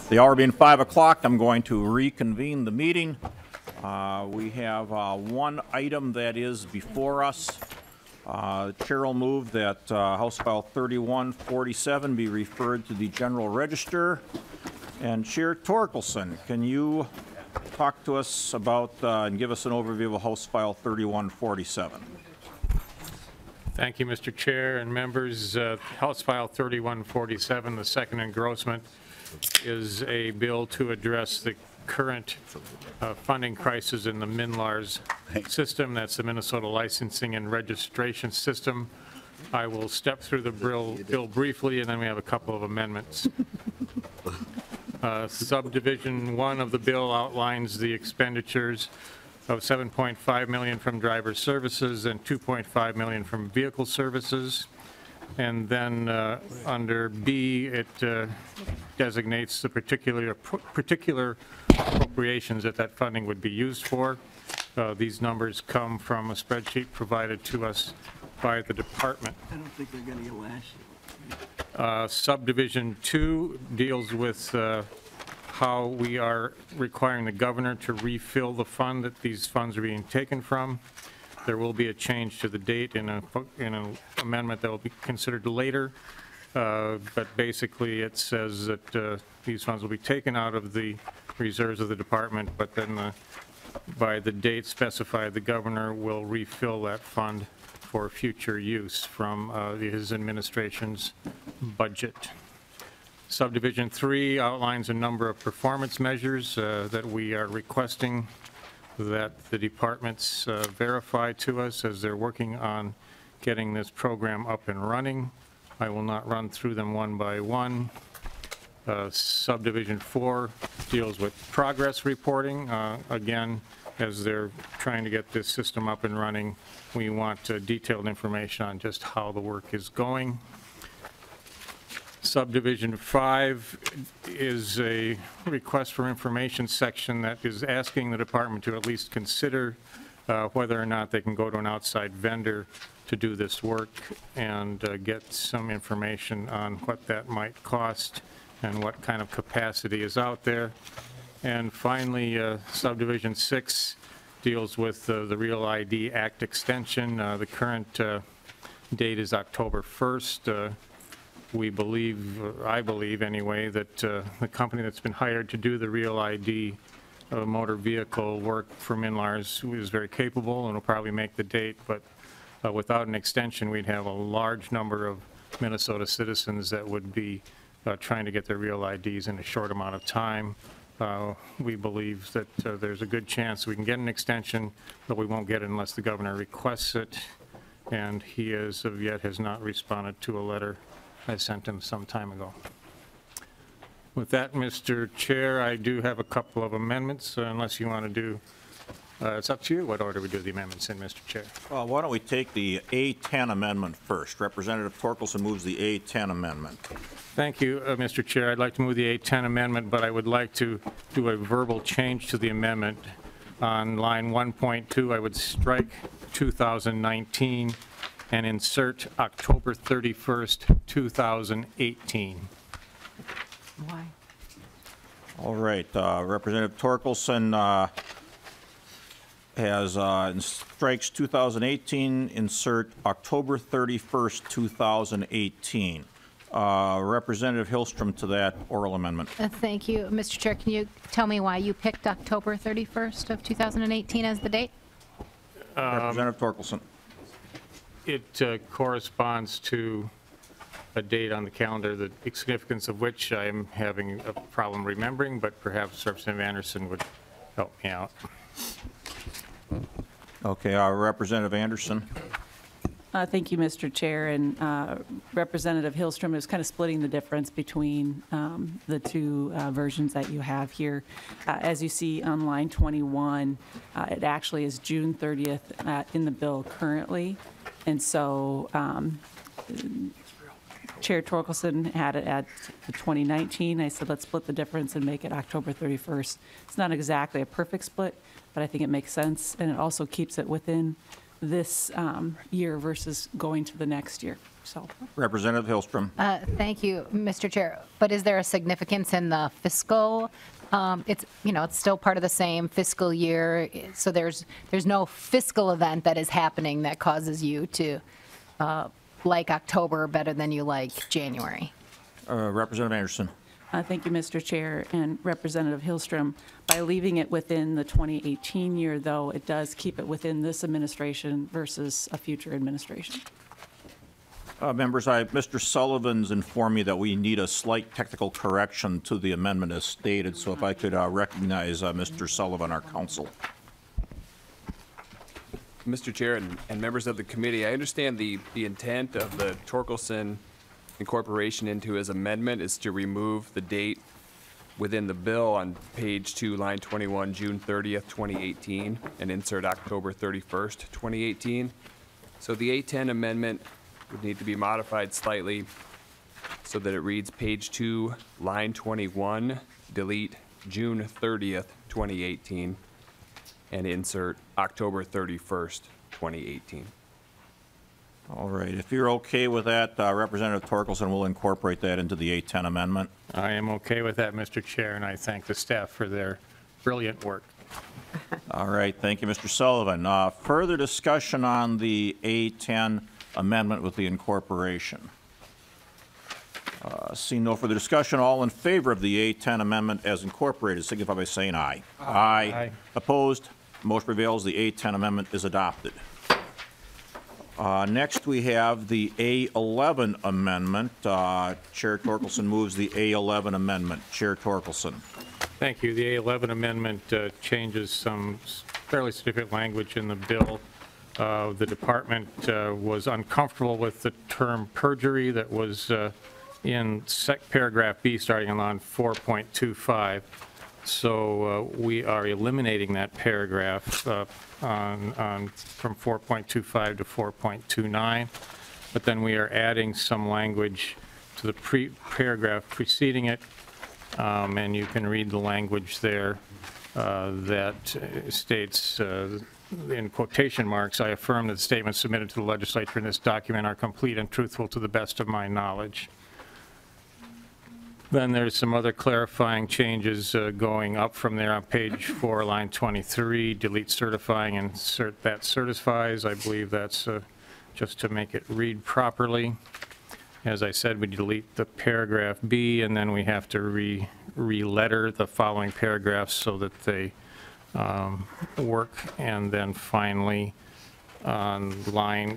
The hour being 5 o'clock, I'm going to reconvene the meeting. We have one item that is before us. The chair will move that House File 3147 be referred to the General Register. And Chair Torkelson, can you talk to us about and give us an overview of House File 3147? Thank you, Mr. Chair and members. House File 3147, the second engrossment, is a bill to address the current funding crisis in the MNLARS system. That's the Minnesota Licensing and Registration System. I will step through the bill briefly, and then we have a couple of amendments. Subdivision 1 of the bill outlines the expenditures of $7.5 million from driver services and $2.5 million from vehicle services. And then under B, it designates the particular appropriations that funding would be used for. These numbers come from a spreadsheet provided to us by the department. I don't think they're going to get last. Subdivision 2 deals with how we are requiring the governor to refill the fund that these funds are being taken from. There will be a change to the date in an amendment that will be considered later, but basically it says that these funds will be taken out of the reserves of the department, but then by the date specified, the governor will refill that fund for future use from his administration's budget. Subdivision 3 outlines a number of performance measures that we are requesting that the departments verify to us as they're working on getting this program up and running. I will not run through them one by one. Subdivision 4 deals with progress reporting. Again, as they're trying to get this system up and running, we want detailed information on just how the work is going. Subdivision 5 is a request for information section that is asking the department to at least consider whether or not they can go to an outside vendor to do this work and get some information on what that might cost and what kind of capacity is out there. And finally, Subdivision 6 deals with the Real ID Act extension. The current date is October 1st. We believe, I believe anyway, that the company that's been hired to do the Real ID motor vehicle work for MNLARS is very capable and will probably make the date, but without an extension, we'd have a large number of Minnesota citizens that would be trying to get their Real IDs in a short amount of time. We believe that there's a good chance we can get an extension, but we won't get it unless the governor requests it, and he as of yet has not responded to a letter I sent him some time ago. With that, Mr. Chair, I do have a couple of amendments, unless you want to do, it's up to you what order we do the amendments in, Mr. Chair. Well, why don't we take the A10 amendment first? Representative Torkelson moves the A10 amendment. Thank you, Mr. Chair. I'd like to move the A10 amendment, but I would like to do a verbal change to the amendment. On line 1.2, I would strike 2019 and insert October 31st, 2018. Why? All right, Representative Torkelson has strikes 2018, insert October 31st, 2018. Representative Hillstrom to that oral amendment. Thank you. Mr. Chair, can you tell me why you picked October 31st of 2018 as the date? Representative Torkelson. It corresponds to a date on the calendar, the significance of which I'm having a problem remembering, but perhaps Representative Anderson would help me out. Okay, Representative Anderson. Thank you, Mr. Chair. And Representative Hillstrom is kind of splitting the difference between the two versions that you have here. As you see on line 21, it actually is June 30th in the bill currently. And so Chair Torkelson had it at the 2019. I said, let's split the difference and make it October 31st. It's not exactly a perfect split, but I think it makes sense. And it also keeps it within this year versus going to the next year. So, Representative Hillstrom. Thank you, Mr. Chair. But is there a significance in the fiscal? It's, it's still part of the same fiscal year, so there's no fiscal event that is happening that causes you to like October better than you like January. Representative Anderson. thank you, Mr. Chair, and Representative Hillstrom. By leaving it within the 2018 year, though, it does keep it within this administration versus a future administration. Members, Mr. Sullivan's informed me that we need a slight technical correction to the amendment as stated, so if I could recognize Mr. Sullivan, our counsel. Mr. Chair and members of the committee, I understand the intent of the Torkelson incorporation into his amendment is to remove the date within the bill on page 2, line 21, June 30th, 2018, and insert October 31st, 2018. So the A10 amendment would need to be modified slightly so that it reads page 2, line 21, delete June 30th, 2018, and insert October 31st, 2018. All right. If you're okay with that, Representative Torkelson will incorporate that into the A10 amendment. I am okay with that, Mr. Chair, and I thank the staff for their brilliant work. All right. Thank you, Mr. Sullivan. Further discussion on the A10 amendment with the incorporation. Seeing no further discussion, all in favor of the A10 amendment as incorporated signify by saying aye. Aye. Opposed? Motion prevails. The A10 amendment is adopted. Next, we have the A11 amendment. Chair Torkelson moves the A11 amendment. Chair Torkelson. Thank you. The A11 amendment changes some fairly significant language in the bill. The department was uncomfortable with the term perjury that was in paragraph B starting on 4.25. So we are eliminating that paragraph from 4.25 to 4.29, but then we are adding some language to the paragraph preceding it, and you can read the language there that states, in quotation marks, I affirm that the statements submitted to the legislature in this document are complete and truthful to the best of my knowledge. Then there's some other clarifying changes going up from there on page 4, line 23, delete certifying and insert that certifies. I believe that's just to make it read properly. As I said, we delete the paragraph B, and then we have to re-letter the following paragraphs so that they work. And then finally, on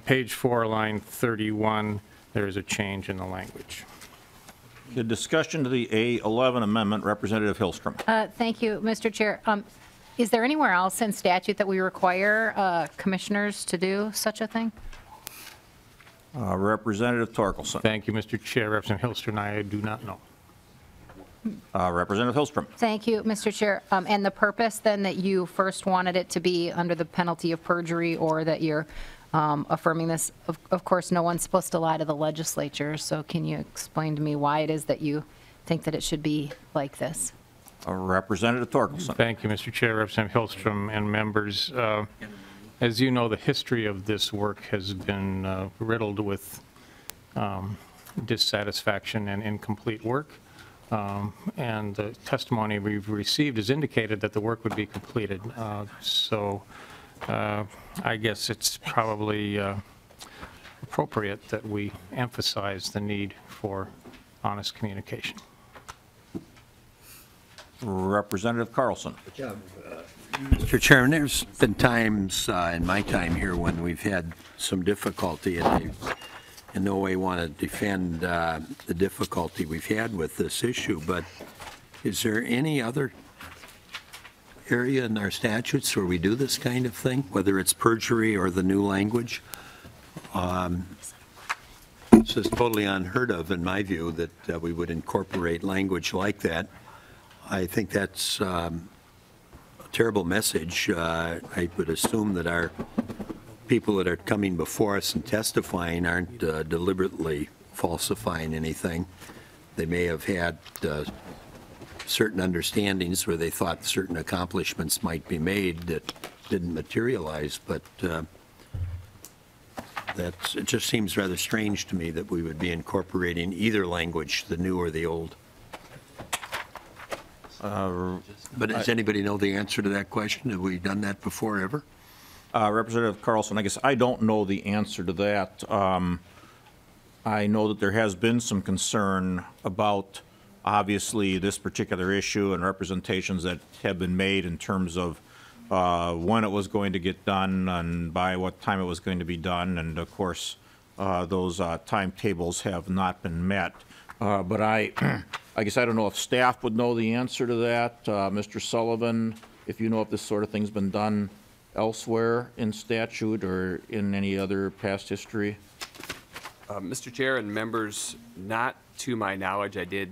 page 4, line 31, there is a change in the language. The discussion to the A11 amendment, Representative Hillstrom. Thank you, Mr. Chair. Is there anywhere else in statute that we require commissioners to do such a thing? Representative Torkelson. Thank you, Mr. Chair. Representative Hillstrom, I do not know. Representative Hillstrom. Thank you, Mr. Chair. And the purpose then that you first wanted it to be under the penalty of perjury, or that you're affirming this, of course, no one's supposed to lie to the legislature, so can you explain to me why it is that you think that it should be like this? Representative Torkelson. Thank you, Mr. Chair, Representative Hillstrom, and members. As you know, the history of this work has been riddled with dissatisfaction and incomplete work. And the testimony we've received has indicated that the work would be completed. I guess it's probably appropriate that we emphasize the need for honest communication. Representative Carlson. Mr. Chairman, there's been times in my time here when we've had some difficulty, and I in no way want to defend the difficulty we've had with this issue, but is there any other area in our statutes where we do this kind of thing, whether it's perjury or the new language? This is totally unheard of in my view, that we would incorporate language like that. I think that's a terrible message. I would assume that our people that are coming before us and testifying aren't deliberately falsifying anything. They may have had certain understandings where they thought certain accomplishments might be made that didn't materialize, but it just seems rather strange to me that we would be incorporating either language, the new or the old. But does anybody know the answer to that question? Have we done that before ever? Representative Carlson, I guess I don't know the answer to that. I know that there has been some concern about, obviously, this particular issue and representations that have been made in terms of when it was going to get done and by what time it was going to be done. And of course, those timetables have not been met. But I guess I don't know if staff would know the answer to that. Mr. Sullivan, if you know if this sort of thing's been done elsewhere in statute or in any other past history? Mr. Chair and members, not to my knowledge. I did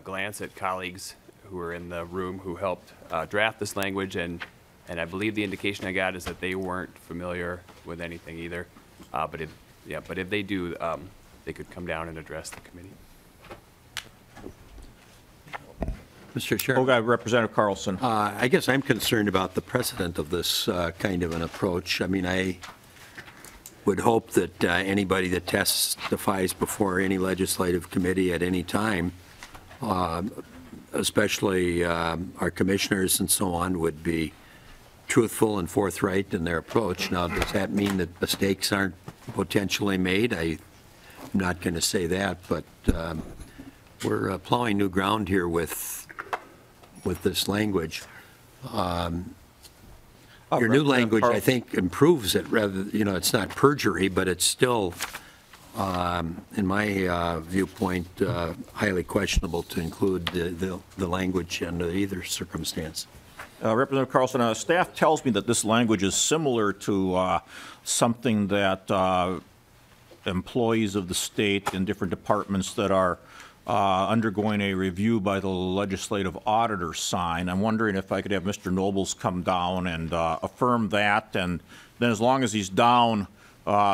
glance at colleagues who were in the room who helped draft this language, and I believe the indication I got is that they weren't familiar with anything either. But if they do, they could come down and address the committee. Mr. Chairman. Okay, Representative Carlson. I guess I'm concerned about the precedent of this kind of an approach. I mean, I would hope that anybody that testifies before any legislative committee at any time, especially our commissioners and so on, would be truthful and forthright in their approach. Now, does that mean that mistakes aren't potentially made? I'm not going to say that, but we're plowing new ground here with this language. Your new language, I think, improves it rather, it's not perjury, but it's still, in my viewpoint, highly questionable to include the language under either circumstance. Representative Carlson, staff tells me that this language is similar to something that employees of the state in different departments that are undergoing a review by the legislative auditor sign. I'm wondering if I could have Mr. Nobles come down and affirm that, and then as long as he's down,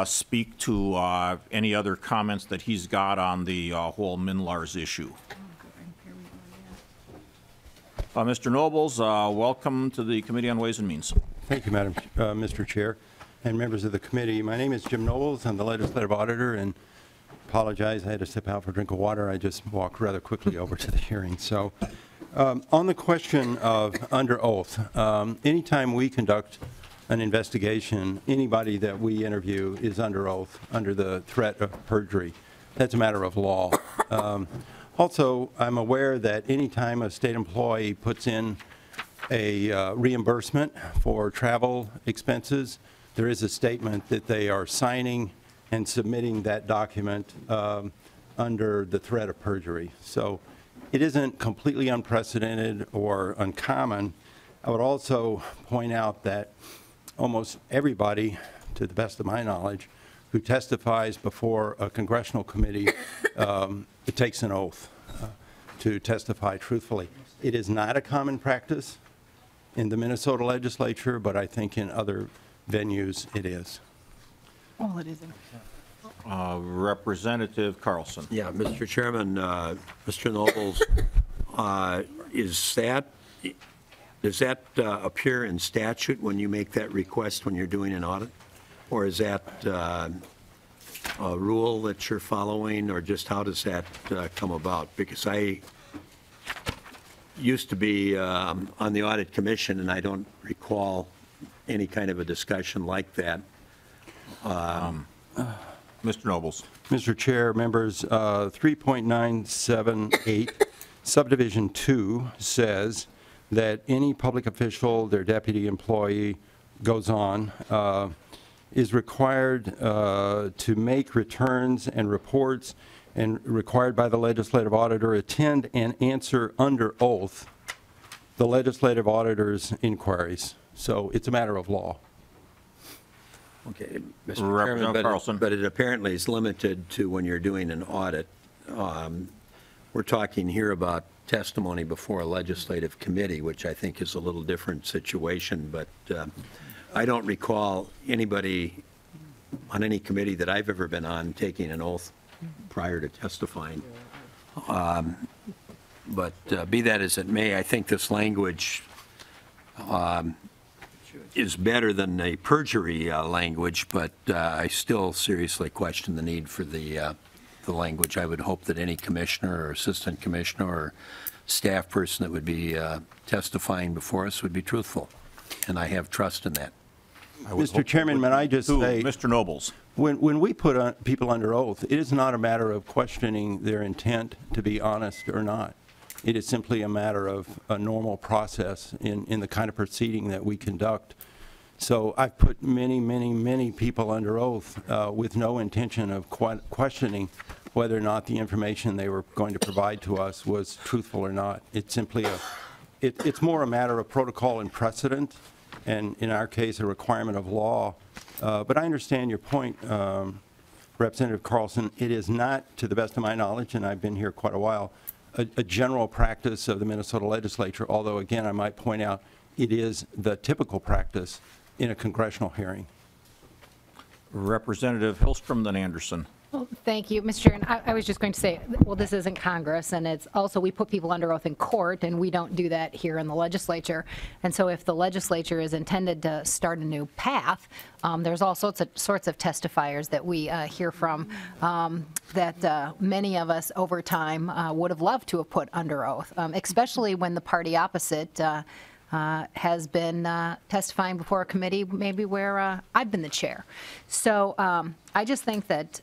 speak to any other comments that he's got on the whole MNLARS issue. Mr. Nobles, welcome to the Committee on Ways and Means. Thank you, Mr. Chair, and members of the committee. My name is Jim Nobles. I'm the legislative auditor, and apologize, I had to step out for a drink of water. I just walked rather quickly over to the hearing. So on the question of under oath, anytime we conduct an investigation, anybody that we interview is under oath, under the threat of perjury. That's a matter of law. Also, I'm aware that anytime a state employee puts in a reimbursement for travel expenses, there is a statement that they are signing and submitting that document under the threat of perjury. So it isn't completely unprecedented or uncommon. I would also point out that almost everybody, to the best of my knowledge, who testifies before a congressional committee, it takes an oath to testify truthfully. It is not a common practice in the Minnesota legislature, but I think in other venues it is. Well, it isn't. Representative Carlson. Yeah, Mr. Chairman, Mr. Nobles, does that appear in statute when you make that request when you're doing an audit? Or is that a rule that you're following, or just how does that come about? Because I used to be on the audit commission, and I don't recall any kind of a discussion like that. Mr. Nobles. Mr. Chair, members, 3.978 subdivision 2 says that any public official, their deputy employee, goes on, is required to make returns and reports, and required by the legislative auditor, attend and answer under oath the legislative auditor's inquiries. So it's a matter of law. Okay, Mr. Chairman, Carlson. but it apparently is limited to when you're doing an audit. We're talking here about testimony before a legislative committee, which I think is a little different situation, but I don't recall anybody on any committee that I've ever been on taking an oath prior to testifying. But be that as it may, I think this language is better than a perjury language, but I still seriously question the need for the language. I would hope that any commissioner or assistant commissioner or staff person that would be testifying before us would be truthful, and I have trust in that. Mr. Chairman, may I just say, Mr. Nobles. when we put people under oath, it is not a matter of questioning their intent to be honest or not. It is simply a matter of a normal process in the kind of proceeding that we conduct. So I've put many people under oath with no intention of questioning whether or not the information they were going to provide to us was truthful or not. It's simply it's more a matter of protocol and precedent, and in our case, a requirement of law. But I understand your point, Representative Carlson. It is not, to the best of my knowledge, and I've been here quite a while, a general practice of the Minnesota legislature, although, again, I might point out it is the typical practice in a congressional hearing. Representative Hillstrom, then Anderson. Well, thank you, Mr. Chair. And I was just going to say, well, this isn't Congress, and it's also, we put people under oath in court, and we don't do that here in the legislature. And so if the legislature is intended to start a new path, there's all sorts of testifiers that we hear from that many of us over time would have loved to have put under oath, especially when the party opposite has been testifying before a committee maybe where I've been the chair. So I just think that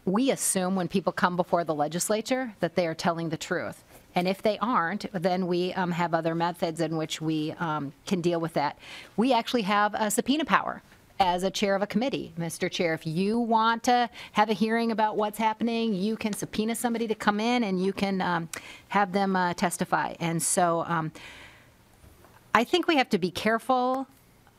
we assume when people come before the legislature that they are telling the truth. And if they aren't, then we have other methods in which we can deal with that. We actually have a subpoena power as a chair of a committee. Mr. Chair, if you want to have a hearing about what's happening, you can subpoena somebody to come in and you can have them testify. And so I think we have to be careful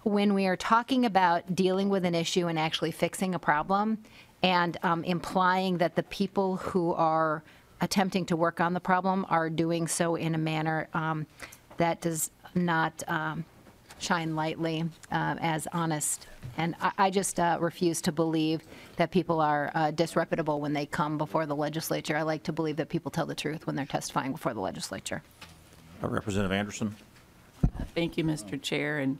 when we are talking about dealing with an issue and actually fixing a problem and implying that the people who are attempting to work on the problem are doing so in a manner that does not shine lightly as honest. And I just refuse to believe that people are disreputable when they come before the legislature. I like to believe that people tell the truth when they're testifying before the legislature. Representative Anderson. Thank you, Mr. Chair. And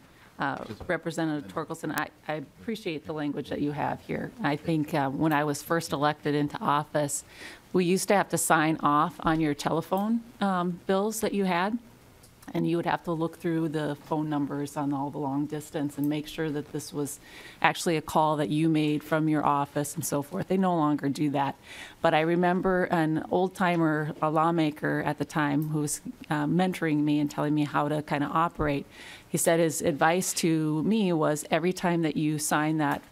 Representative Torkelson, I appreciate the language that you have here. I think when I was first elected into office, we used to have to sign off on your telephone bills that you had, and you would have to look through the phone numbers on all the long distance and make sure that this was actually a call that you made from your office and so forth. They no longer do that. But I remember an old-timer, a lawmaker at the time, who was mentoring me and telling me how to kind of operate. He said his advice to me was every time that you sign that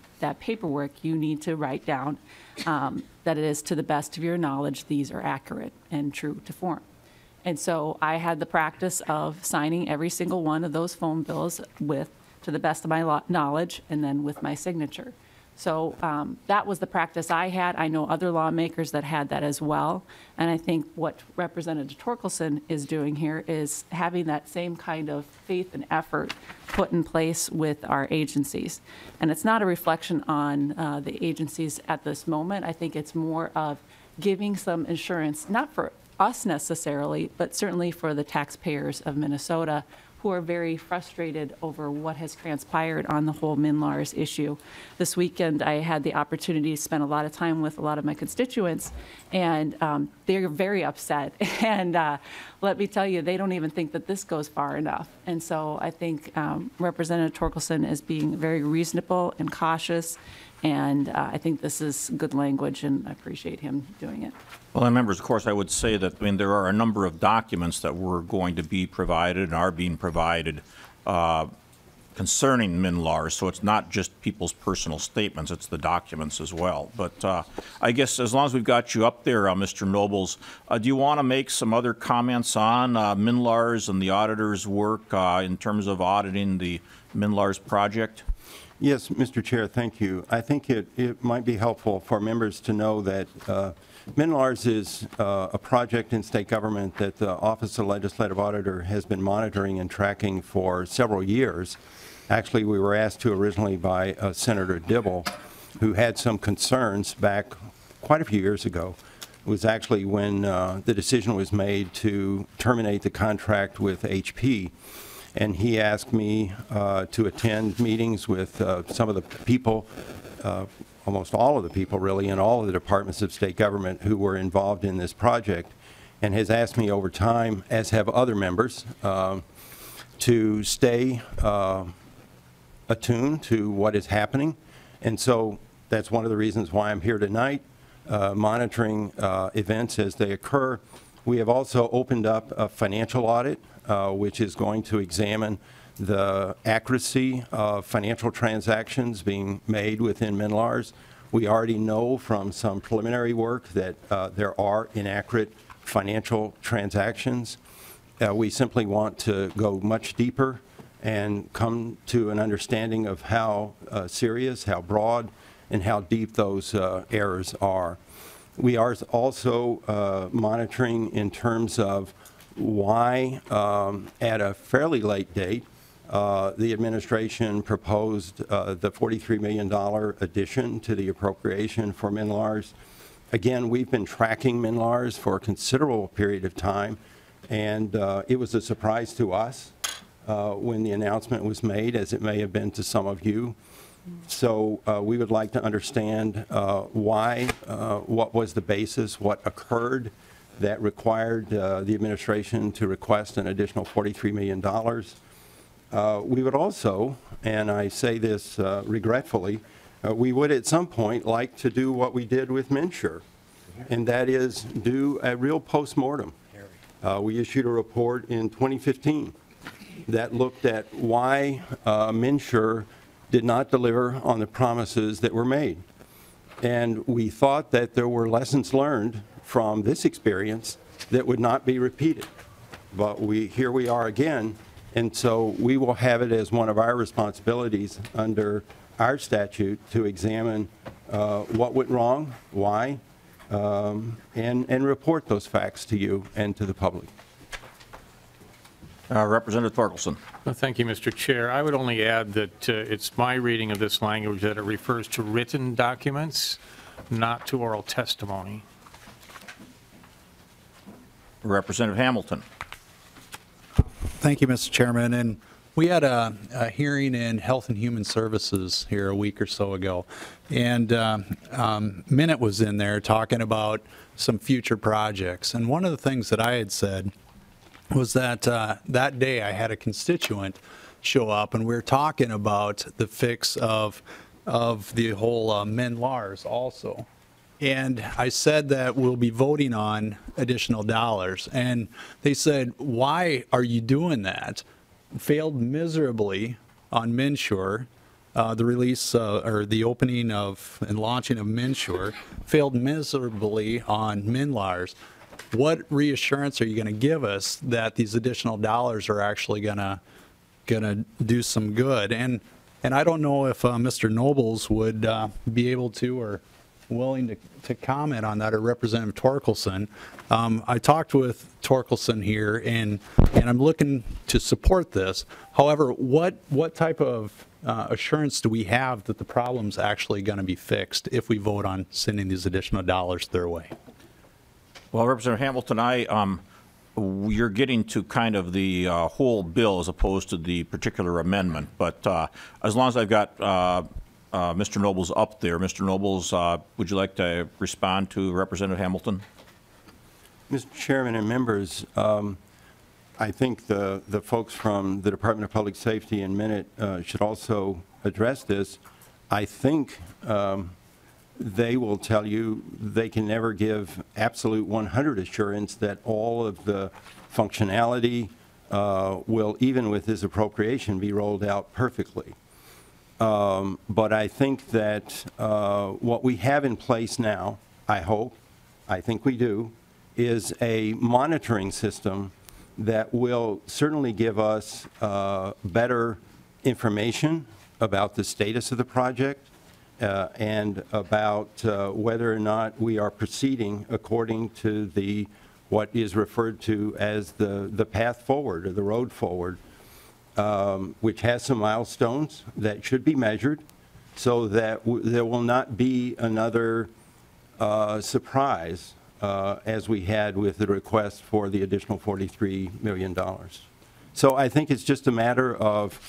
paperwork, you need to write down that it is to the best of your knowledge these are accurate and true to form. And so I had the practice of signing every single one of those phone bills with, to the best of my knowledge, and then with my signature. So that was the practice I had. I know other lawmakers that had that as well. And I think what Representative Torkelson is doing here is having that same kind of faith and effort put in place with our agencies. And it's not a reflection on the agencies at this moment. I think it's more of giving some assurance, not for us necessarily, but certainly for the taxpayers of Minnesota who are very frustrated over what has transpired on the whole MNLARS issue. This weekend, I had the opportunity to spend a lot of time with a lot of my constituents, and they're very upset. And let me tell you, they don't even think that this goes far enough. And so I think Representative Torkelson is being very reasonable and cautious, and I think this is good language, and I appreciate him doing it. Well, and members, of course, I would say that, I mean, there are a number of documents that were going to be provided and are being provided concerning MNLARS, so it's not just people's personal statements, it's the documents as well. But I guess as long as we've got you up there, Mr. Nobles, do you want to make some other comments on MNLARS and the auditor's work in terms of auditing the MNLARS project? Yes, Mr. Chair, thank you. I think it might be helpful for members to know that MNLARS is a project in state government that the Office of Legislative Auditor has been monitoring and tracking for several years. Actually, we were asked to originally by Senator Dibble, who had some concerns back quite a few years ago. It was actually when the decision was made to terminate the contract with HP. and he asked me to attend meetings with some of the people, almost all of the people really, in all of the departments of state government who were involved in this project, and has asked me over time, as have other members, to stay attuned to what is happening. And so that's one of the reasons why I'm here tonight, monitoring events as they occur. We have also opened up a financial audit, which is going to examine the accuracy of financial transactions being made within MNLARS. We already know from some preliminary work that there are inaccurate financial transactions. We simply want to go much deeper and come to an understanding of how serious, how broad, and how deep those errors are. We are also monitoring in terms of why, at a fairly late date, the administration proposed the $43 million addition to the appropriation for MNLARS. Again, we've been tracking MNLARS for a considerable period of time, and it was a surprise to us when the announcement was made, as it may have been to some of you. So we would like to understand why, what was the basis, what occurred that required the administration to request an additional $43 million. We would also, and I say this regretfully, we would at some point like to do what we did with MNsure, and that is do a real postmortem. We issued a report in 2015 that looked at why MNsure did not deliver on the promises that were made. And we thought that there were lessons learned from this experience that would not be repeated. But here we are again, and so we will have it as one of our responsibilities under our statute to examine what went wrong, why, and report those facts to you and to the public. Representative Torkelson. Well, thank you, Mr. Chair. I would only add that it's my reading of this language that it refers to written documents, not to oral testimony. Representative Hamilton. Thank you, Mr. Chairman. And we had a hearing in Health and Human Services here a week or so ago, and Minute was in there talking about some future projects. And one of the things that I had said was that that day I had a constituent show up, and we were talking about the fix of the whole MNLARS also. And I said that we'll be voting on additional dollars. And they said, why are you doing that? Failed miserably on MNsure. The release or the opening of and launching of MNsure failed miserably on MNLARS. What reassurance are you going to give us that these additional dollars are actually going to do some good? And I don't know if Mr. Nobles would be able to or willing to comment on that, or Representative Torkelson. I talked with Torkelson here, and I'm looking to support this. However, what type of assurance do we have that the problem's actually going to be fixed if we vote on sending these additional dollars their way? Well, Representative Hamilton, you're getting to kind of the whole bill as opposed to the particular amendment. But as long as I've got Mr. Nobles up there, Mr. Nobles, would you like to respond to Representative Hamilton? Mr. Chairman and members, I think the folks from the Department of Public Safety and Minute should also address this. I think they will tell you they can never give absolute 100% assurance that all of the functionality will, even with this appropriation, be rolled out perfectly. But I think that what we have in place now, I think we do, is a monitoring system that will certainly give us better information about the status of the project and about whether or not we are proceeding according to what is referred to as the path forward or the road forward, which has some milestones that should be measured so that there will not be another surprise as we had with the request for the additional $43 million. So I think it's just a matter of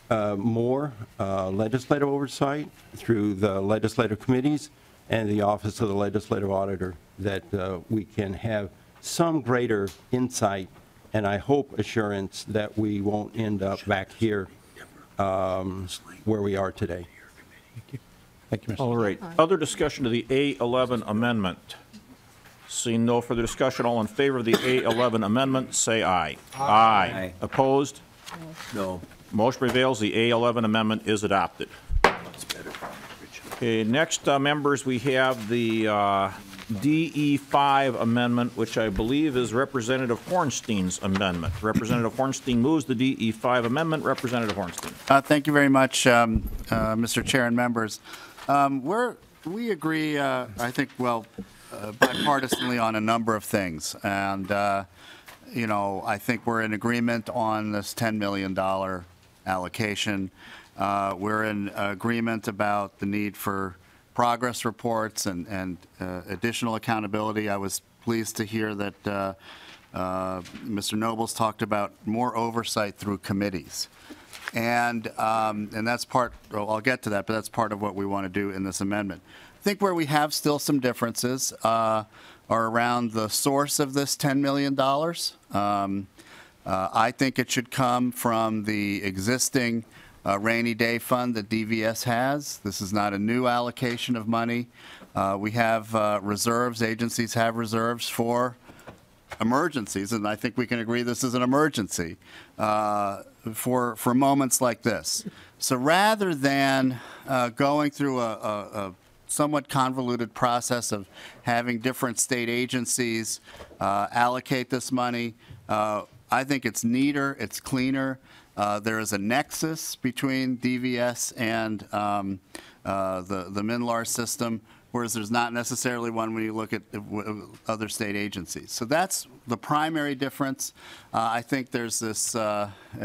more legislative oversight through the legislative committees and the Office of the Legislative Auditor, that we can have some greater insight and I hope assurance that we won't end up back here where we are today. Thank you, Mr. All right. Other discussion of the A11 amendment? Seeing no further discussion, all in favor of the A11 amendment, say aye. Aye. Opposed? No. Motion prevails. The A11 amendment is adopted. Okay, next, members, we have the DE5 amendment, which I believe is Representative Hornstein's amendment. Representative Hornstein moves the DE5 amendment. Representative Hornstein. Thank you very much, Mr. Chair and members. We agree, I think, well, bipartisanly on a number of things. And, you know, I think we're in agreement on this $10 million allocation. We're in agreement about the need for progress reports and additional accountability. I was pleased to hear that Mr. Nobles talked about more oversight through committees. And that's part, well, I'll get to that, but that's part of what we want to do in this amendment. I think where we have still some differences are around the source of this $10 million. I think it should come from the existing rainy day fund that DVS has. This is not a new allocation of money. We have reserves, agencies have reserves for emergencies, and I think we can agree this is an emergency for moments like this. So rather than going through a somewhat convoluted process of having different state agencies allocate this money, I think it's neater, it's cleaner. There is a nexus between DVS and the MN.IT system, whereas there's not necessarily one when you look at other state agencies. So that's the primary difference. I think there's this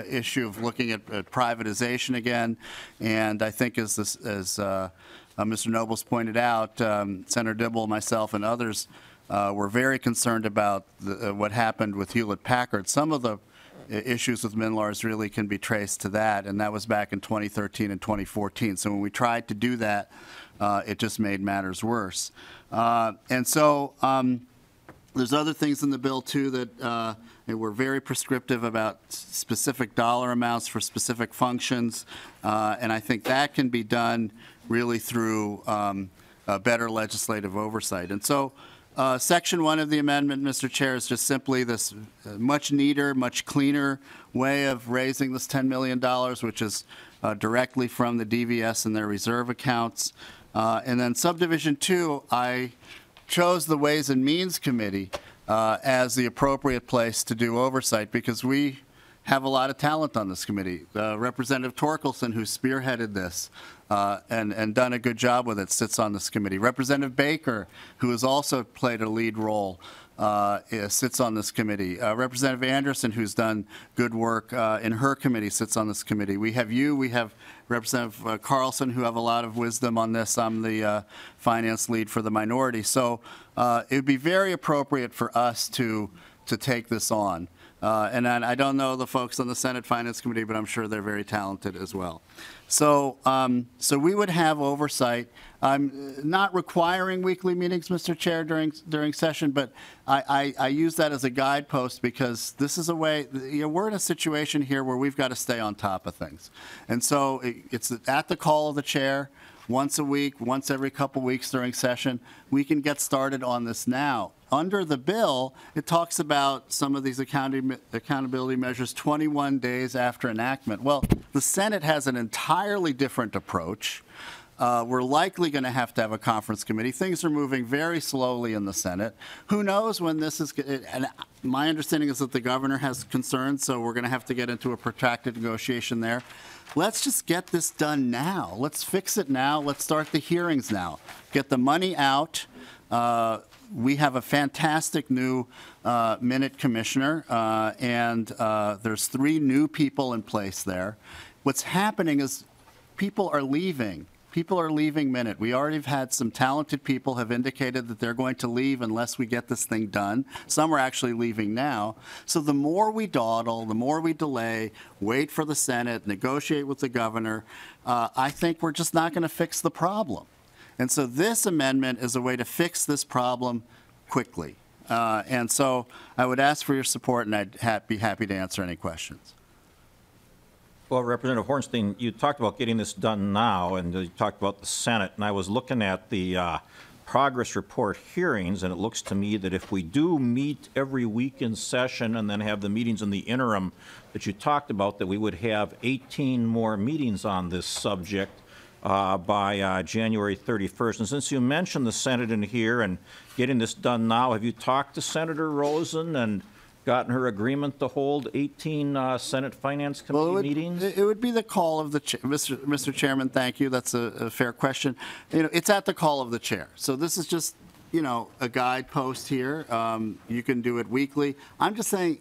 issue of looking at privatization again, and I think as Mr. Nobles pointed out, Senator Dibble, myself, and others were very concerned about what happened with Hewlett-Packard. Some of the issues with MN.IT really can be traced to that, and that was back in 2013 and 2014. So when we tried to do that, it just made matters worse. And so there's other things in the bill, too, that were very prescriptive about specific dollar amounts for specific functions, and I think that can be done really through better legislative oversight. And so Section 1 of the amendment, Mr. Chair, is just simply this much neater, much cleaner way of raising this $10 million, which is directly from the DVS and their reserve accounts. And then Subdivision 2, I chose the Ways and Means Committee as the appropriate place to do oversight because we have a lot of talent on this committee. Representative Torkelson, who spearheaded this and done a good job with it, sits on this committee. Representative Baker, who has also played a lead role, sits on this committee. Representative Anderson, who's done good work in her committee, sits on this committee. We have you, we have Representative Carlson, who have a lot of wisdom on this. I'm the finance lead for the minority. So it would be very appropriate for us to take this on. And I don't know the folks on the Senate Finance Committee, but I'm sure they're very talented as well. So, so we would have oversight. I'm not requiring weekly meetings, Mr. Chair, during session, but I use that as a guidepost because this is a way, you know, we're in a situation here where we've got to stay on top of things. And so it's at the call of the chair, once a week, once every couple weeks during session. We can get started on this now. Under the bill, it talks about some of these accountability measures 21 days after enactment. Well, the Senate has an entirely different approach. We're likely going to have a conference committee. Things are moving very slowly in the Senate. Who knows when this is, and my understanding is that the governor has concerns, so we're going to have to get into a protracted negotiation there. Let's just get this done now. Let's fix it now. Let's start the hearings now. Get the money out. We have a fantastic new minute commissioner, and there's 3 new people in place there. What's happening is people are leaving People are leaving Minute. We already have had some talented people have indicated that they're going to leave unless we get this thing done. Some are actually leaving now. So the more we dawdle, the more we delay, wait for the Senate, negotiate with the governor, I think we're just not going to fix the problem. And so this amendment is a way to fix this problem quickly. And so I would ask for your support, and I'd be happy to answer any questions. Well, Representative Hornstein, you talked about getting this done now, and you talked about the Senate, and I was looking at the progress report hearings, and it looks to me that if we do meet every week in session and then have the meetings in the interim that you talked about, that we would have 18 more meetings on this subject by January 31st. And since you mentioned the Senate in here and getting this done now, have you talked to Senator Rosen and gotten her agreement to hold 18 Senate Finance Committee meetings? It would be the call of the chair. Mr. Chairman, thank you. That's a fair question. It's at the call of the chair. So this is just, a guidepost here. You can do it weekly. I'm just saying,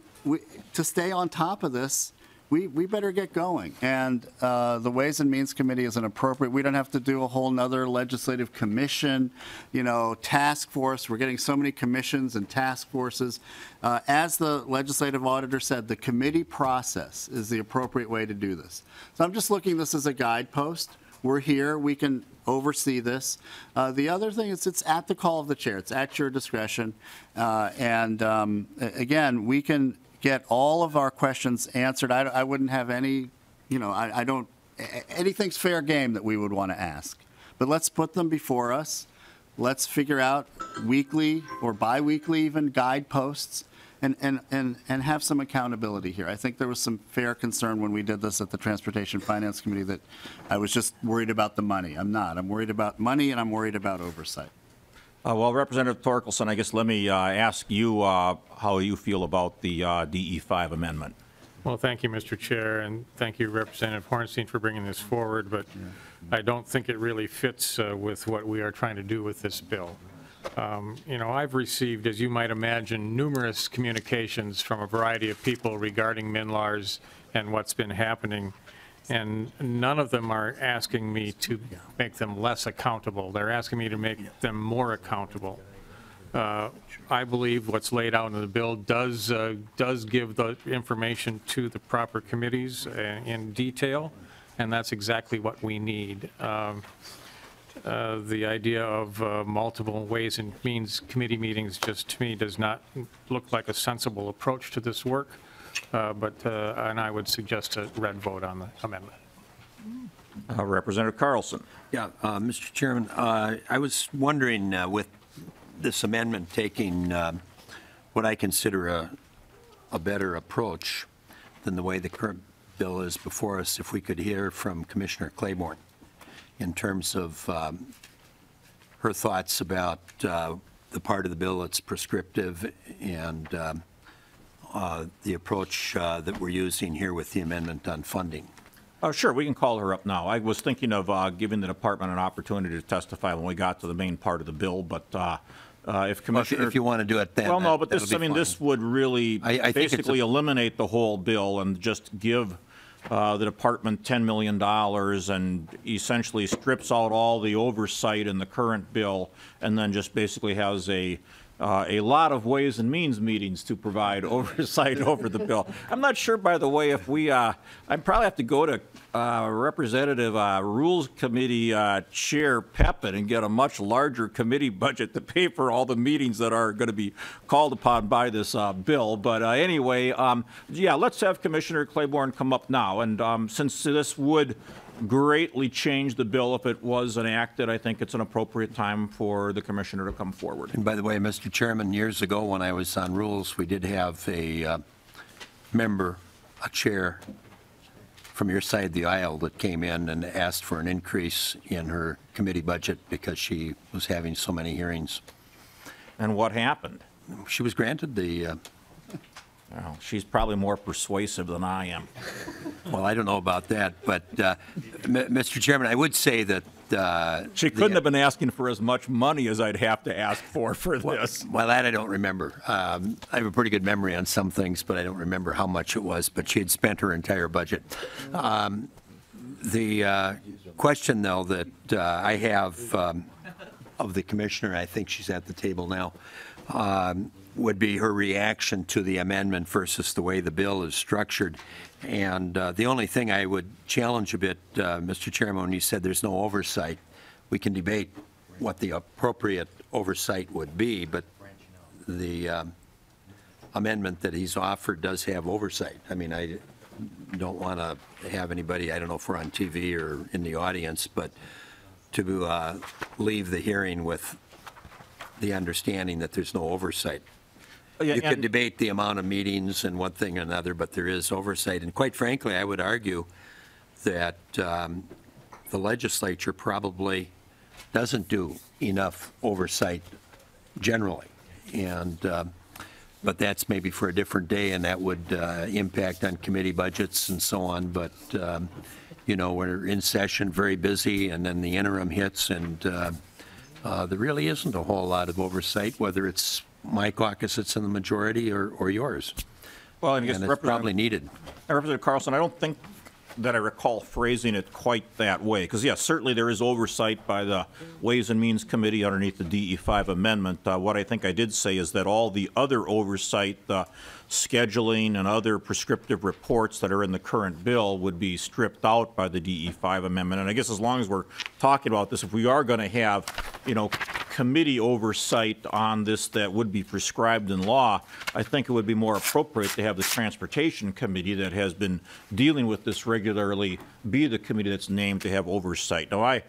to stay on top of this, we better get going. And the Ways and Means Committee is an appropriate, we don't have to do a whole nother legislative commission, task force. We're getting so many commissions and task forces. As the legislative auditor said, the committee process is the appropriate way to do this. So I'm just looking at this as a guidepost. We're here. We can oversee this. The other thing is it's at the call of the chair. It's at your discretion. Again, we can get all of our questions answered. I wouldn't have any, I don't, anything's fair game that we would want to ask. But let's put them before us. Let's figure out weekly or biweekly even guideposts and have some accountability here. I think there was some fair concern when we did this at the Transportation Finance Committee that I was just worried about the money. I'm not. I'm worried about money and I'm worried about oversight. Well, Representative Torkelson, I guess let me ask you how you feel about the DE5 amendment. Well, thank you, Mr. Chair, and thank you, Representative Hornstein, for bringing this forward, but I don't think it really fits with what we are trying to do with this bill. I've received, as you might imagine, numerous communications from a variety of people regarding MNLARs and what's been happening, and none of them are asking me to make them less accountable. They're asking me to make them more accountable. I believe what's laid out in the bill does give the information to the proper committees in detail, and that's exactly what we need. The idea of multiple Ways and Means Committee meetings just to me does not look like a sensible approach to this work, and I would suggest a red vote on the amendment. Representative Carlson. Yeah, Mr. Chairman, I was wondering with this amendment taking what I consider a better approach than the way the current bill is before us, if we could hear from Commissioner Claiborne in terms of her thoughts about the part of the bill that's prescriptive and the approach that we're using here with the amendment on funding. Sure, we can call her up now. I was thinking of giving the department an opportunity to testify when we got to the main part of the bill, but if Commissioner... If you want to do it then. Well, no, but this, this would really I basically eliminate the whole bill and just give the department $10 million and essentially strips out all the oversight in the current bill and then just basically has a lot of Ways and Means meetings to provide oversight over the bill. I'm not sure, by the way, if we, I'd probably have to go to Representative Rules Committee Chair Pepin and get a much larger committee budget to pay for all the meetings that are going to be called upon by this bill. But anyway, yeah, let's have Commissioner Claiborne come up now. And since this would greatly change the bill if it was enacted, I think it's an appropriate time for the commissioner to come forward. And by the way, Mr. Chairman, years ago when I was on Rules, we did have a member, a chair from your side of the aisle that came in and asked for an increase in her committee budget because she was having so many hearings. And what happened? She was granted the... Well, she's probably more persuasive than I am. Well, I don't know about that, but Mr. Chairman, I would say that she couldn't have been asking for as much money as I'd have to ask for this. Well, that I don't remember. I have a pretty good memory on some things, but I don't remember how much it was. But she had spent her entire budget. The question, though, that I have of the commissioner, I think she's at the table now, would be her reaction to the amendment versus the way the bill is structured. And the only thing I would challenge a bit, Mr. Chairman, when you said there's no oversight, we can debate what the appropriate oversight would be, but the amendment that he's offered does have oversight. I mean, I don't want to have anybody, I don't know if we're on TV or in the audience, but to leave the hearing with the understanding that there's no oversight. Yeah, You could and- debate the amount of meetings and one thing or another, but there is oversight. And quite frankly, I would argue that the legislature probably doesn't do enough oversight generally. And but that's maybe for a different day, and that would impact on committee budgets and so on. But you know, we're in session, very busy, and then the interim hits, and there really isn't a whole lot of oversight, whether it's my caucus that's in the majority or yours. Well, I guess And it's probably needed. Representative Carlson, I don't think that I recall phrasing it quite that way, because yes, certainly there is oversight by the Ways and Means Committee underneath the DE5 amendment. What I think I did say is that all the other oversight, the scheduling and other prescriptive reports that are in the current bill would be stripped out by the DE5 amendment. And I guess as long as we're talking about this, if we are going to have, you know, committee oversight on this that would be prescribed in law, I think it would be more appropriate to have the Transportation Committee that has been dealing with this regularly be the committee that's named to have oversight. Now,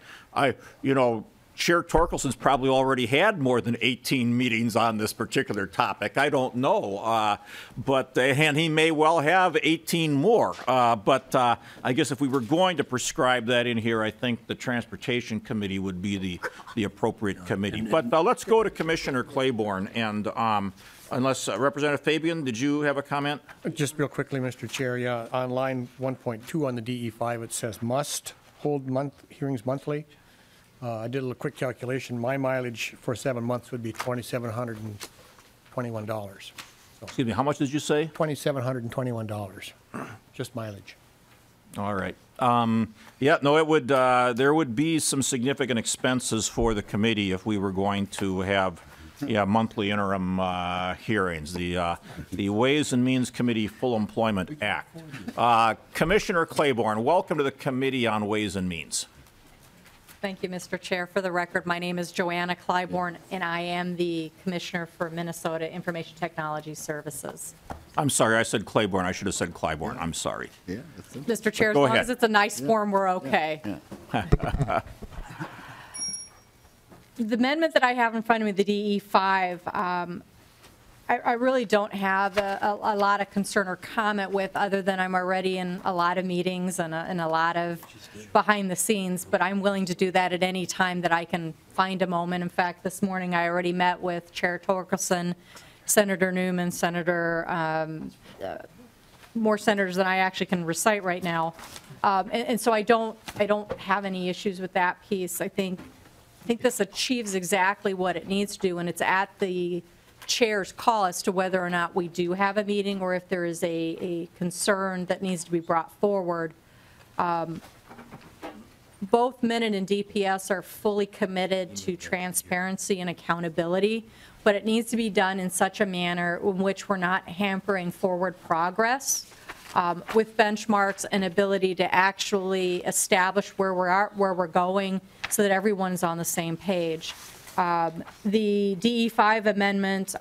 you know, Chair Torkelson's probably already had more than 18 meetings on this particular topic. I don't know, and he may well have 18 more. But I guess if we were going to prescribe that in here, I think the Transportation Committee would be the appropriate committee. But let's go to Commissioner Claiborne, and unless Representative Fabian, did you have a comment? Just real quickly, Mr. Chair, yeah, on line 1.2 on the DE5, it says must hold hearings monthly. I did a little quick calculation. My mileage for 7 months would be $2,721. Excuse me, how much did you say? $2,721, just mileage. All right. Yeah, no, it would, there would be some significant expenses for the committee if we were going to have, monthly interim hearings. The Ways and Means Committee Full Employment Act. Commissioner Claiborne, welcome to the Committee on Ways and Means. Thank you, Mr. Chair. For the record, my name is Joanna Claiborne, and I am the Commissioner for Minnesota Information Technology Services. I'm sorry, I said Claiborne. I should have said Clybourne. I'm sorry. Yeah. Mr. Chair, as Go long ahead. as it's a nice form, we're okay. Yeah. The amendment that I have in front of me, the DE5, I really don't have a lot of concern or comment with, other than I'm already in a lot of meetings and a lot of behind the scenes, but I'm willing to do that at any time that I can find a moment. In fact, this morning I already met with Chair Torkelson, Senator Newman, more senators than I actually can recite right now. And so I don't have any issues with that piece. I think this achieves exactly what it needs to do, and it's at the chair's call as to whether or not we do have a meeting or if there is a concern that needs to be brought forward. Both MN.IT and DPS are fully committed to transparency and accountability, but it needs to be done in such a manner in which we're not hampering forward progress with benchmarks and ability to actually establish where we're going so that everyone's on the same page. The DE5 amendment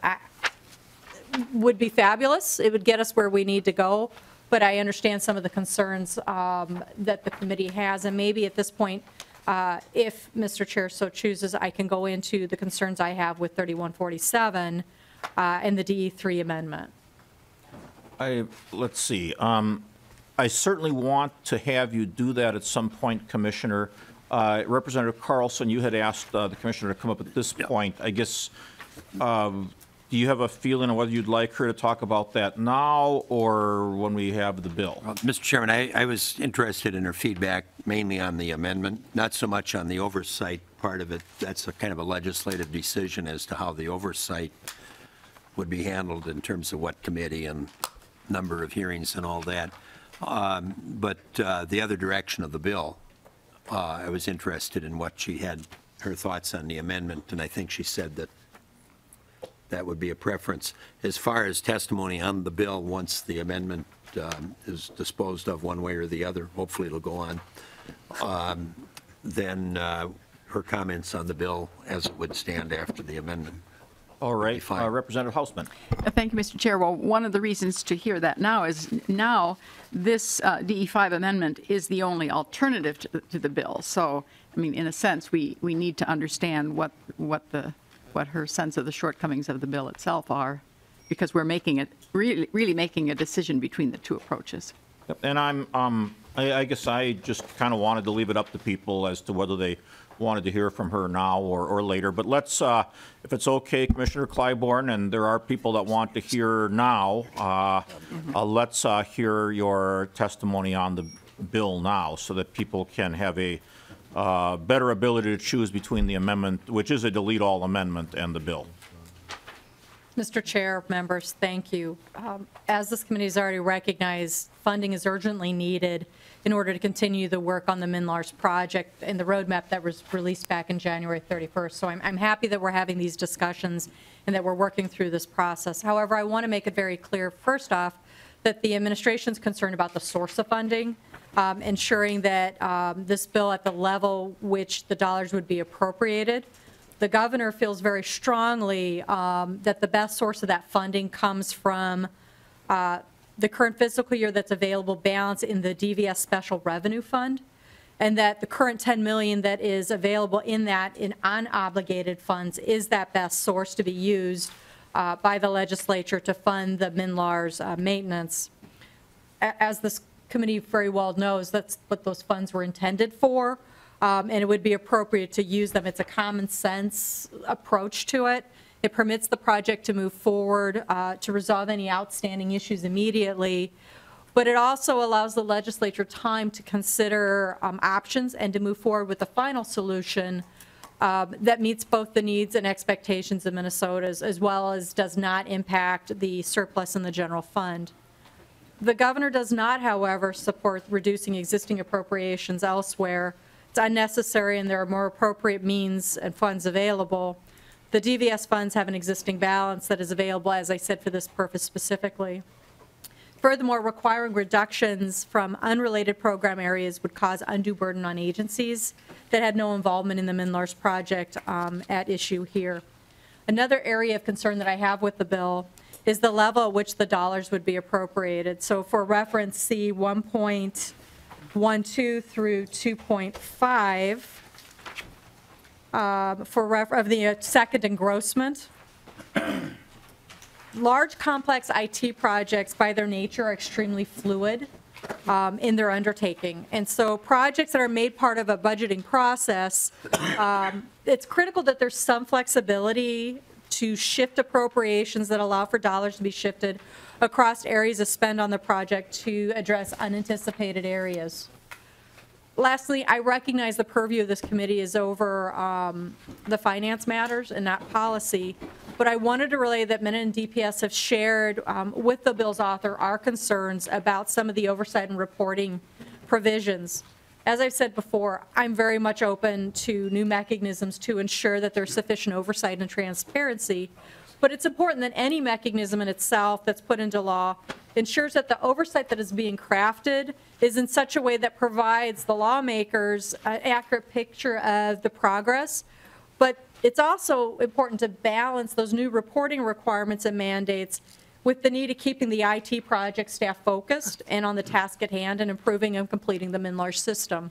would be fabulous. It would get us where we need to go, but I understand some of the concerns that the committee has, and maybe at this point, if Mr. Chair so chooses, I can go into the concerns I have with 3147 and the DE3 amendment. Let's see. I certainly want to have you do that at some point, Commissioner. Representative Carlson, you had asked the commissioner to come up at this point. I guess, do you have a feeling of whether you'd like her to talk about that now or when we have the bill? Mr. Chairman, I was interested in her feedback mainly on the amendment, not so much on the oversight part of it. That's a kind of a legislative decision as to how the oversight would be handled in terms of what committee and number of hearings and all that. But the other direction of the bill, I was interested in what she had, her thoughts on the amendment, and I think she said that that would be a preference. As far as testimony on the bill, once the amendment is disposed of one way or the other, hopefully it'll go on, then her comments on the bill as it would stand after the amendment. All right, fine. Representative Hausman. Thank you, Mr. Chair. Well, one of the reasons to hear that now is now this DE5 amendment is the only alternative to the bill. So, I mean, in a sense, we need to understand what her sense of the shortcomings of the bill itself are, because we're making it really making a decision between the two approaches. Yep, and I guess I just kind of wanted to leave it up to people as to whether they wanted to hear from her now or later. But let's, if it's okay, Commissioner Clybourne, and there are people that want to hear now, let's hear your testimony on the bill now so that people can have a better ability to choose between the amendment, which is a delete all amendment, and the bill. Mr. Chair, members, thank you. As this committee has already recognized, funding is urgently needed in order to continue the work on the MN.IT project and the roadmap that was released back in January 31st. So I'm happy that we're having these discussions and that we're working through this process. However, I want to make it very clear, first off, that the administration's concerned about the source of funding, ensuring that this bill at the level which the dollars would be appropriated. The governor feels very strongly that the best source of that funding comes from the current fiscal year that's available balance in the DVS Special Revenue Fund, and that the current $10 million that is available in that in unobligated funds is that best source to be used by the legislature to fund the MN.LAR's maintenance. As this committee very well knows, that's what those funds were intended for, and it would be appropriate to use them. It's a common sense approach to it. It permits the project to move forward to resolve any outstanding issues immediately, but it also allows the legislature time to consider options and to move forward with a final solution that meets both the needs and expectations of Minnesotans, as well as does not impact the surplus in the general fund. The governor does not, however, support reducing existing appropriations elsewhere. It's unnecessary, and there are more appropriate means and funds available. The DVS funds have an existing balance that is available, as I said, for this purpose specifically. Furthermore, requiring reductions from unrelated program areas would cause undue burden on agencies that had no involvement in the MN.LAR's project at issue here. Another area of concern that I have with the bill is the level at which the dollars would be appropriated. So for reference, see 1.12 through 2.5 of the second engrossment. Large, complex IT projects, by their nature, are extremely fluid in their undertaking. And so projects that are made part of a budgeting process, it's critical that there's some flexibility to shift appropriations that allow for dollars to be shifted across areas of spend on the project to address unanticipated areas. Lastly, I recognize the purview of this committee is over the finance matters and not policy, but I wanted to relay that MN and DPS have shared with the bill's author our concerns about some of the oversight and reporting provisions. As I've said before, I'm very much open to new mechanisms to ensure that there's sufficient oversight and transparency, but it's important that any mechanism in itself that's put into law ensures that the oversight that is being crafted is in such a way that provides the lawmakers an accurate picture of the progress. But it's also important to balance those new reporting requirements and mandates with the need of keeping the IT project staff focused and on the task at hand and improving and completing the MN.LAR's system.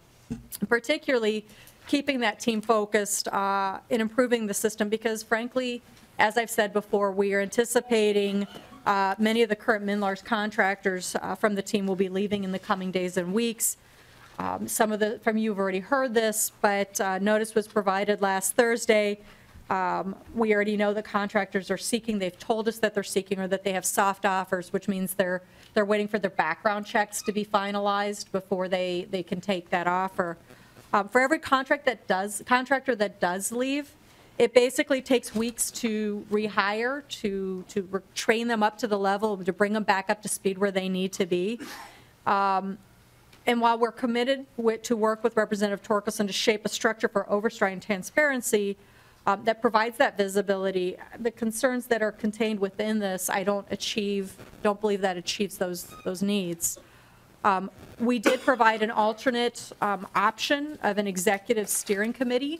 Particularly keeping that team focused in improving the system because, frankly, as I've said before, we are anticipating many of the current MN.LAR's contractors from the team will be leaving in the coming days and weeks. Some of from you have already heard this, but notice was provided last Thursday. We already know the contractors are seeking. They've told us that they're seeking or that they have soft offers, which means they're waiting for their background checks to be finalized before they can take that offer. For every contractor that does leave, it basically takes weeks to rehire, to train them up to the level, to bring them back up to speed where they need to be. And while we're committed to work with Representative Torkelson to shape a structure for oversight and transparency that provides that visibility, the concerns that are contained within this, I don't believe that achieves those needs. We did provide an alternate option of an executive steering committee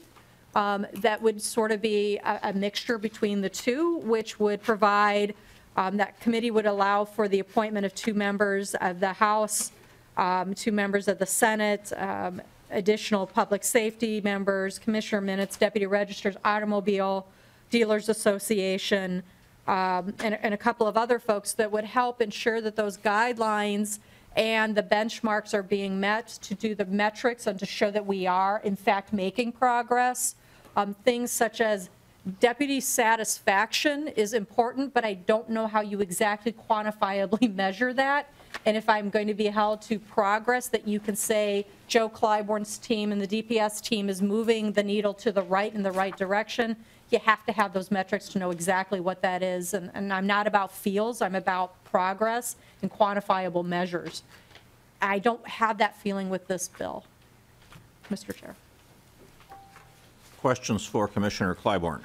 that would sort of be a mixture between the two, which would provide, that committee would allow for the appointment of 2 members of the House, 2 members of the Senate, additional public safety members, commissioner minutes, deputy registers, automobile dealers association, and a couple of other folks that would help ensure that those guidelines and the benchmarks are being met, to do the metrics and to show that we are in fact making progress. Things such as deputy satisfaction is important, but I don't know how you exactly quantifiably measure that. And if I'm going to be held to progress that you can say Joe Clybourne's team and the DPS team is moving the needle to the right in the right direction, you have to have those metrics to know exactly what that is. And I'm not about feels, I'm about progress and quantifiable measures. I don't have that feeling with this bill, Mr. Chair. Questions for Commissioner Clybourne?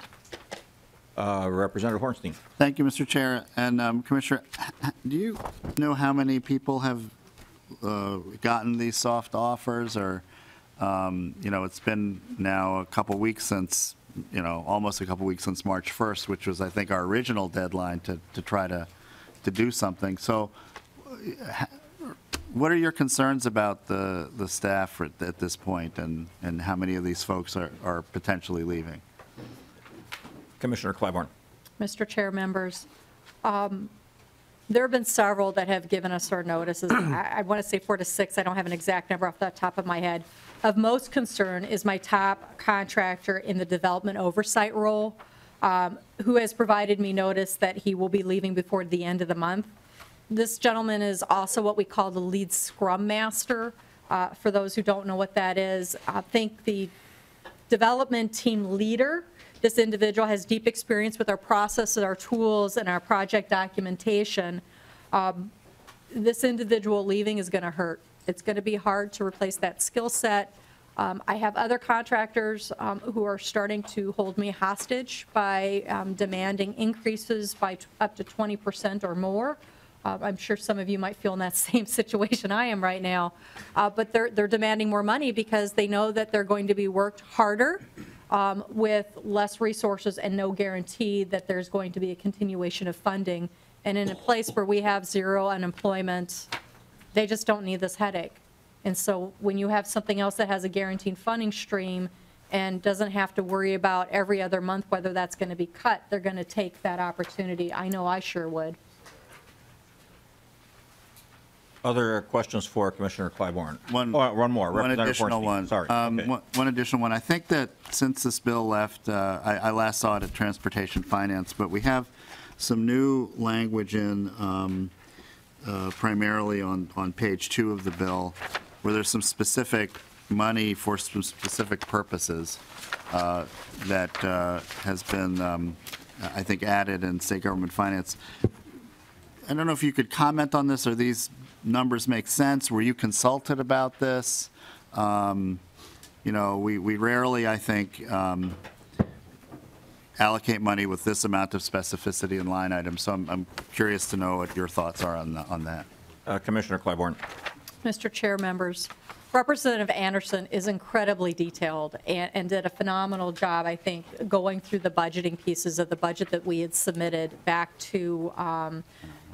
Representative Hornstein. Thank you, Mr. Chair. And Commissioner, do you know how many people have gotten these soft offers? Or, it's been now a couple weeks since, almost a couple weeks since March 1st, which was, I think, our original deadline to try to do something. So what are your concerns about the staff at this point, and how many of these folks are potentially leaving? Commissioner Clybourne. Mr. Chair, members, there have been several that have given us our notices. I want to say 4 to 6. I don't have an exact number off the top of my head. Of most concern is my top contractor in the development oversight role, who has provided me notice that he will be leaving before the end of the month. This gentleman is also what we call the lead scrum master. For those who don't know what that is, I think the development team leader. This individual has deep experience with our processes, our tools, and our project documentation. This individual leaving is going to hurt. It's going to be hard to replace that skill set. I have other contractors who are starting to hold me hostage by demanding increases by up to 20% or more. I'm sure some of you might feel in that same situation I am right now. But they're demanding more money because they know that they're going to be worked harder with less resources and no guarantee that there's going to be a continuation of funding. And in a place where we have 0 unemployment, they just don't need this headache. And so when you have something else that has a guaranteed funding stream and doesn't have to worry about every other month whether that's going to be cut, they're going to take that opportunity. I know I sure would. Other questions for Commissioner Clybourne? One more. One additional one. Sorry. Okay. One additional one. I think that since this bill left, I last saw it at Transportation Finance, but we have some new language in primarily on page 2 of the bill, where there's some specific money for some specific purposes that has been, I think, added in state government finance. I don't know if you could comment on this. Are these numbers make sense? Were you consulted about this? We rarely, I think, allocate money with this amount of specificity in line items. So I'm curious to know what your thoughts are on that. Commissioner Clybourne. Mr. Chair, members, Representative Anderson is incredibly detailed and did a phenomenal job, I think, going through the budgeting pieces of the budget that we had submitted back to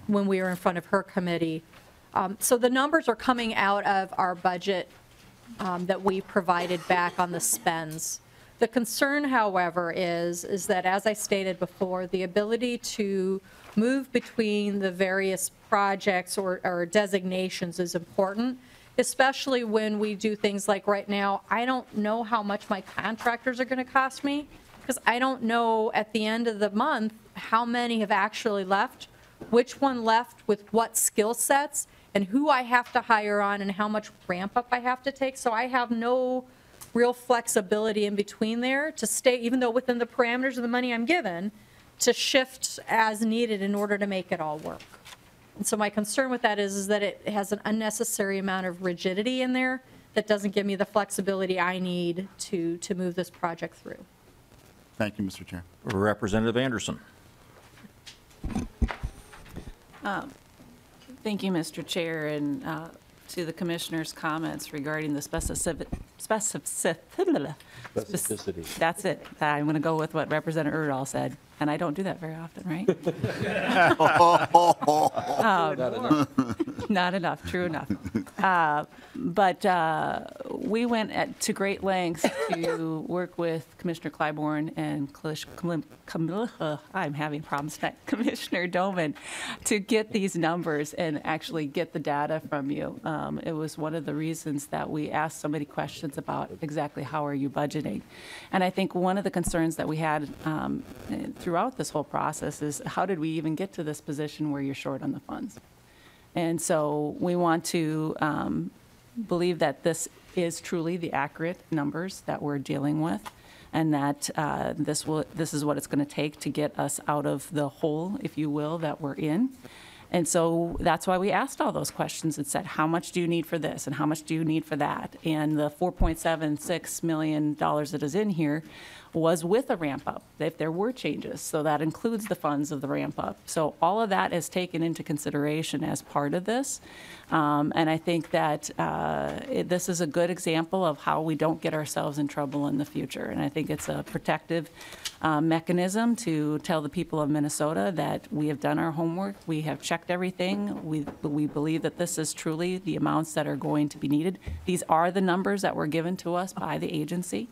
when we were in front of her committee. So the numbers are coming out of our budget that we provided back on the spends. The concern, however, is that, as I stated before, the ability to move between the various projects or designations is important, especially when we do things like right now. I don't know how much my contractors are going to cost me, because I don't know at the end of the month how many have actually left, which one left with what skill sets, and who I have to hire on and how much ramp up I have to take. So I have no real flexibility in between there to stay, even though within the parameters of the money I'm given, to shift as needed in order to make it all work. And so my concern with that is that it has an unnecessary amount of rigidity in there that doesn't give me the flexibility I need to move this project through. Thank you, Mr. Chair. Representative Anderson. Thank you, Mr. Chair, and to the commissioner's comments regarding the specificity. That's it. I'm going to go with what Representative Erdahl said, and I don't do that very often, right? Not enough, true enough. But we went to great lengths to work with Commissioner Clybourne and I'm having problems tonight, Commissioner Doman, to get these numbers and actually get the data from you. It was one of the reasons that we asked so many questions about exactly how are you budgeting. And I think one of the concerns that we had throughout this whole process is how did we even get to this position where you're short on the funds? And so we want to believe that this is truly the accurate numbers that we're dealing with, and that this is what it's going to take to get us out of the hole, if you will, that we're in. And so that's why we asked all those questions and said, how much do you need for this and how much do you need for that? And the $4.76 million that is in here was with a ramp up, if there were changes. So that includes the funds of the ramp up. So all of that is taken into consideration as part of this. And I think that this is a good example of how we don't get ourselves in trouble in the future. And I think it's a protective mechanism to tell the people of Minnesota that we have done our homework, we have checked everything, we believe that this is truly the amounts that are going to be needed. These are the numbers that were given to us by the agency.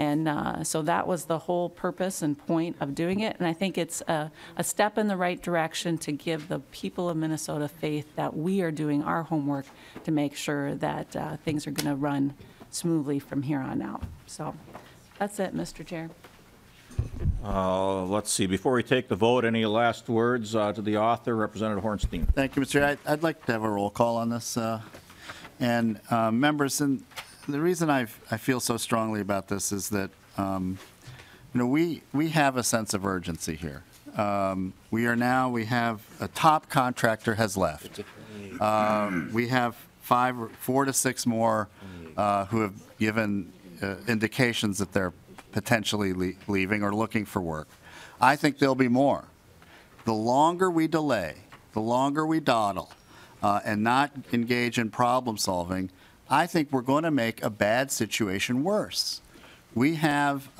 And so that was the whole purpose and point of doing it. And I think it's a step in the right direction to give the people of Minnesota faith that we are doing our homework to make sure that things are going to run smoothly from here on out. So that's it, Mr. Chair. Let's see. Before we take the vote, any last words to the author, Representative Hornstein? Thank you, Mr. Chair. I'd like to have a roll call on this. And members, and the reason I feel so strongly about this is that, we have a sense of urgency here. We have a top contractor has left. We have 4 to 6 more who have given indications that they're potentially leaving or looking for work. I think there'll be more. The longer we delay, the longer we dawdle, and not engage in problem solving, I think we're going to make a bad situation worse. We have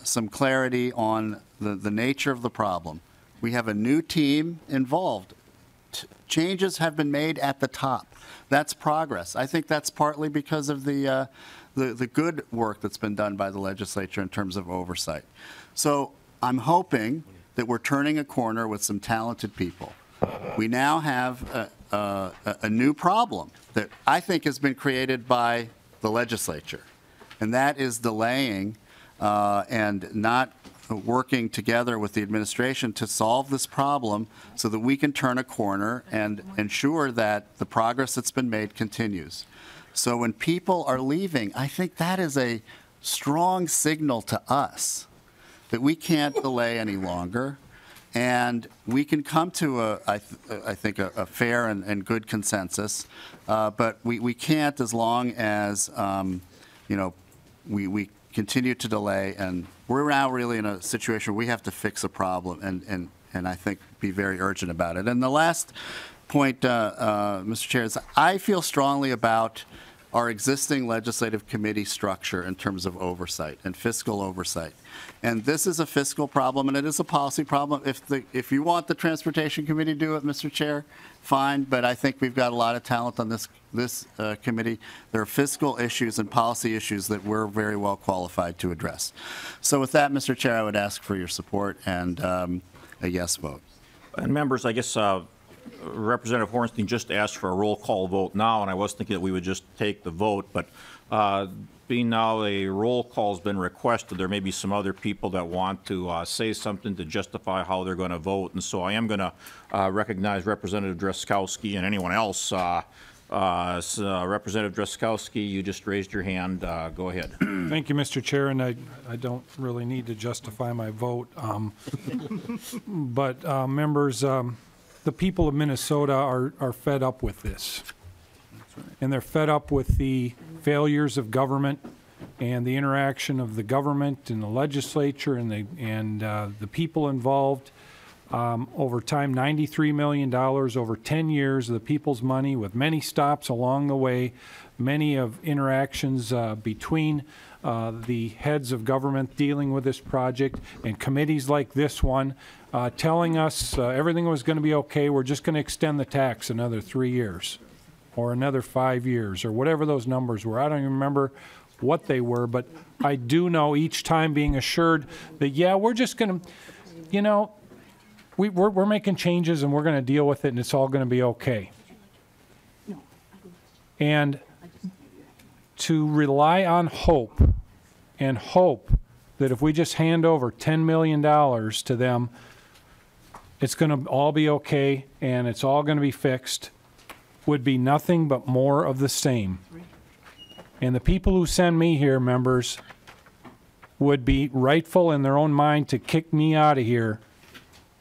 some clarity on the nature of the problem. We have a new team involved. Changes have been made at the top. That's progress. I think that's partly because of the good work that's been done by the legislature in terms of oversight. So I'm hoping that we're turning a corner with some talented people. We now have a new problem that I think has been created by the legislature, and that is delaying and not working together with the administration to solve this problem so that we can turn a corner and ensure that the progress that's been made continues. So when people are leaving, I think that is a strong signal to us that we can't delay any longer, and we can come to I think a fair and good consensus, but we can't as long as we continue to delay, and we're now really in a situation where we have to fix a problem and I think be very urgent about it. And the last point, Mr. Chair, is I feel strongly about our existing legislative committee structure in terms of oversight and fiscal oversight. And this is a fiscal problem, and it is a policy problem. If you want the Transportation Committee to do it, Mr. Chair, fine, but I think we've got a lot of talent on this committee. There are fiscal issues and policy issues that we're very well qualified to address. So with that, Mr. Chair, I would ask for your support and a yes vote. And members, I guess Representative Hornstein just asked for a roll call vote now, and I was thinking that we would just take the vote, but being now a roll call has been requested, there may be some other people that want to say something to justify how they're going to vote, and so I am going to recognize Representative Drazkowski and anyone else. Representative Drazkowski, you just raised your hand. Go ahead. Thank you, Mr. Chair, and I don't really need to justify my vote, but members, the people of Minnesota are fed up with this. And they're fed up with the failures of government and the interaction of the government and the legislature and the people involved. Over time, $93 million over 10 years of the people's money, with many stops along the way, many of interactions between the heads of government dealing with this project, and committees like this one telling us everything was going to be okay, we're just going to extend the tax another 3 years or another 5 years or whatever those numbers were. I don't even remember what they were, but I do know each time being assured that, yeah, we're just going to, you know, we're making changes and we're going to deal with it and it's all going to be okay. And to rely on hope and hope that if we just hand over $10 million to them, it's going to all be okay and it's all going to be fixed would be nothing but more of the same. And the people who send me here, members, would be rightful in their own mind to kick me out of here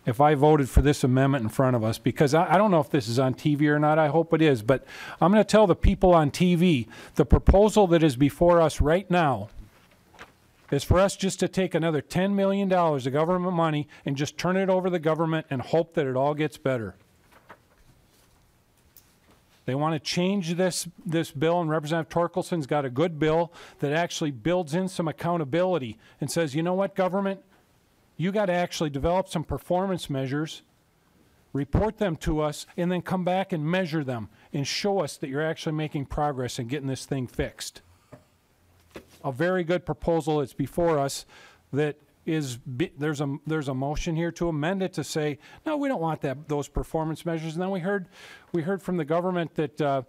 if I voted for this amendment in front of us, because I don't know if this is on TV or not. I hope it is. But I'm going to tell the people on TV, the proposal that is before us right now is for us just to take another $10 million of government money and just turn it over to the government and hope that it all gets better. They want to change this bill, and Representative Torkelson's got a good bill that actually builds in some accountability and says, you know what, government? You got to actually develop some performance measures, report them to us, and then come back and measure them and show us that you're actually making progress in getting this thing fixed. A very good proposal that's before us that is, there's a motion here to amend it to say, no, we don't want those performance measures. And then we heard from the government that,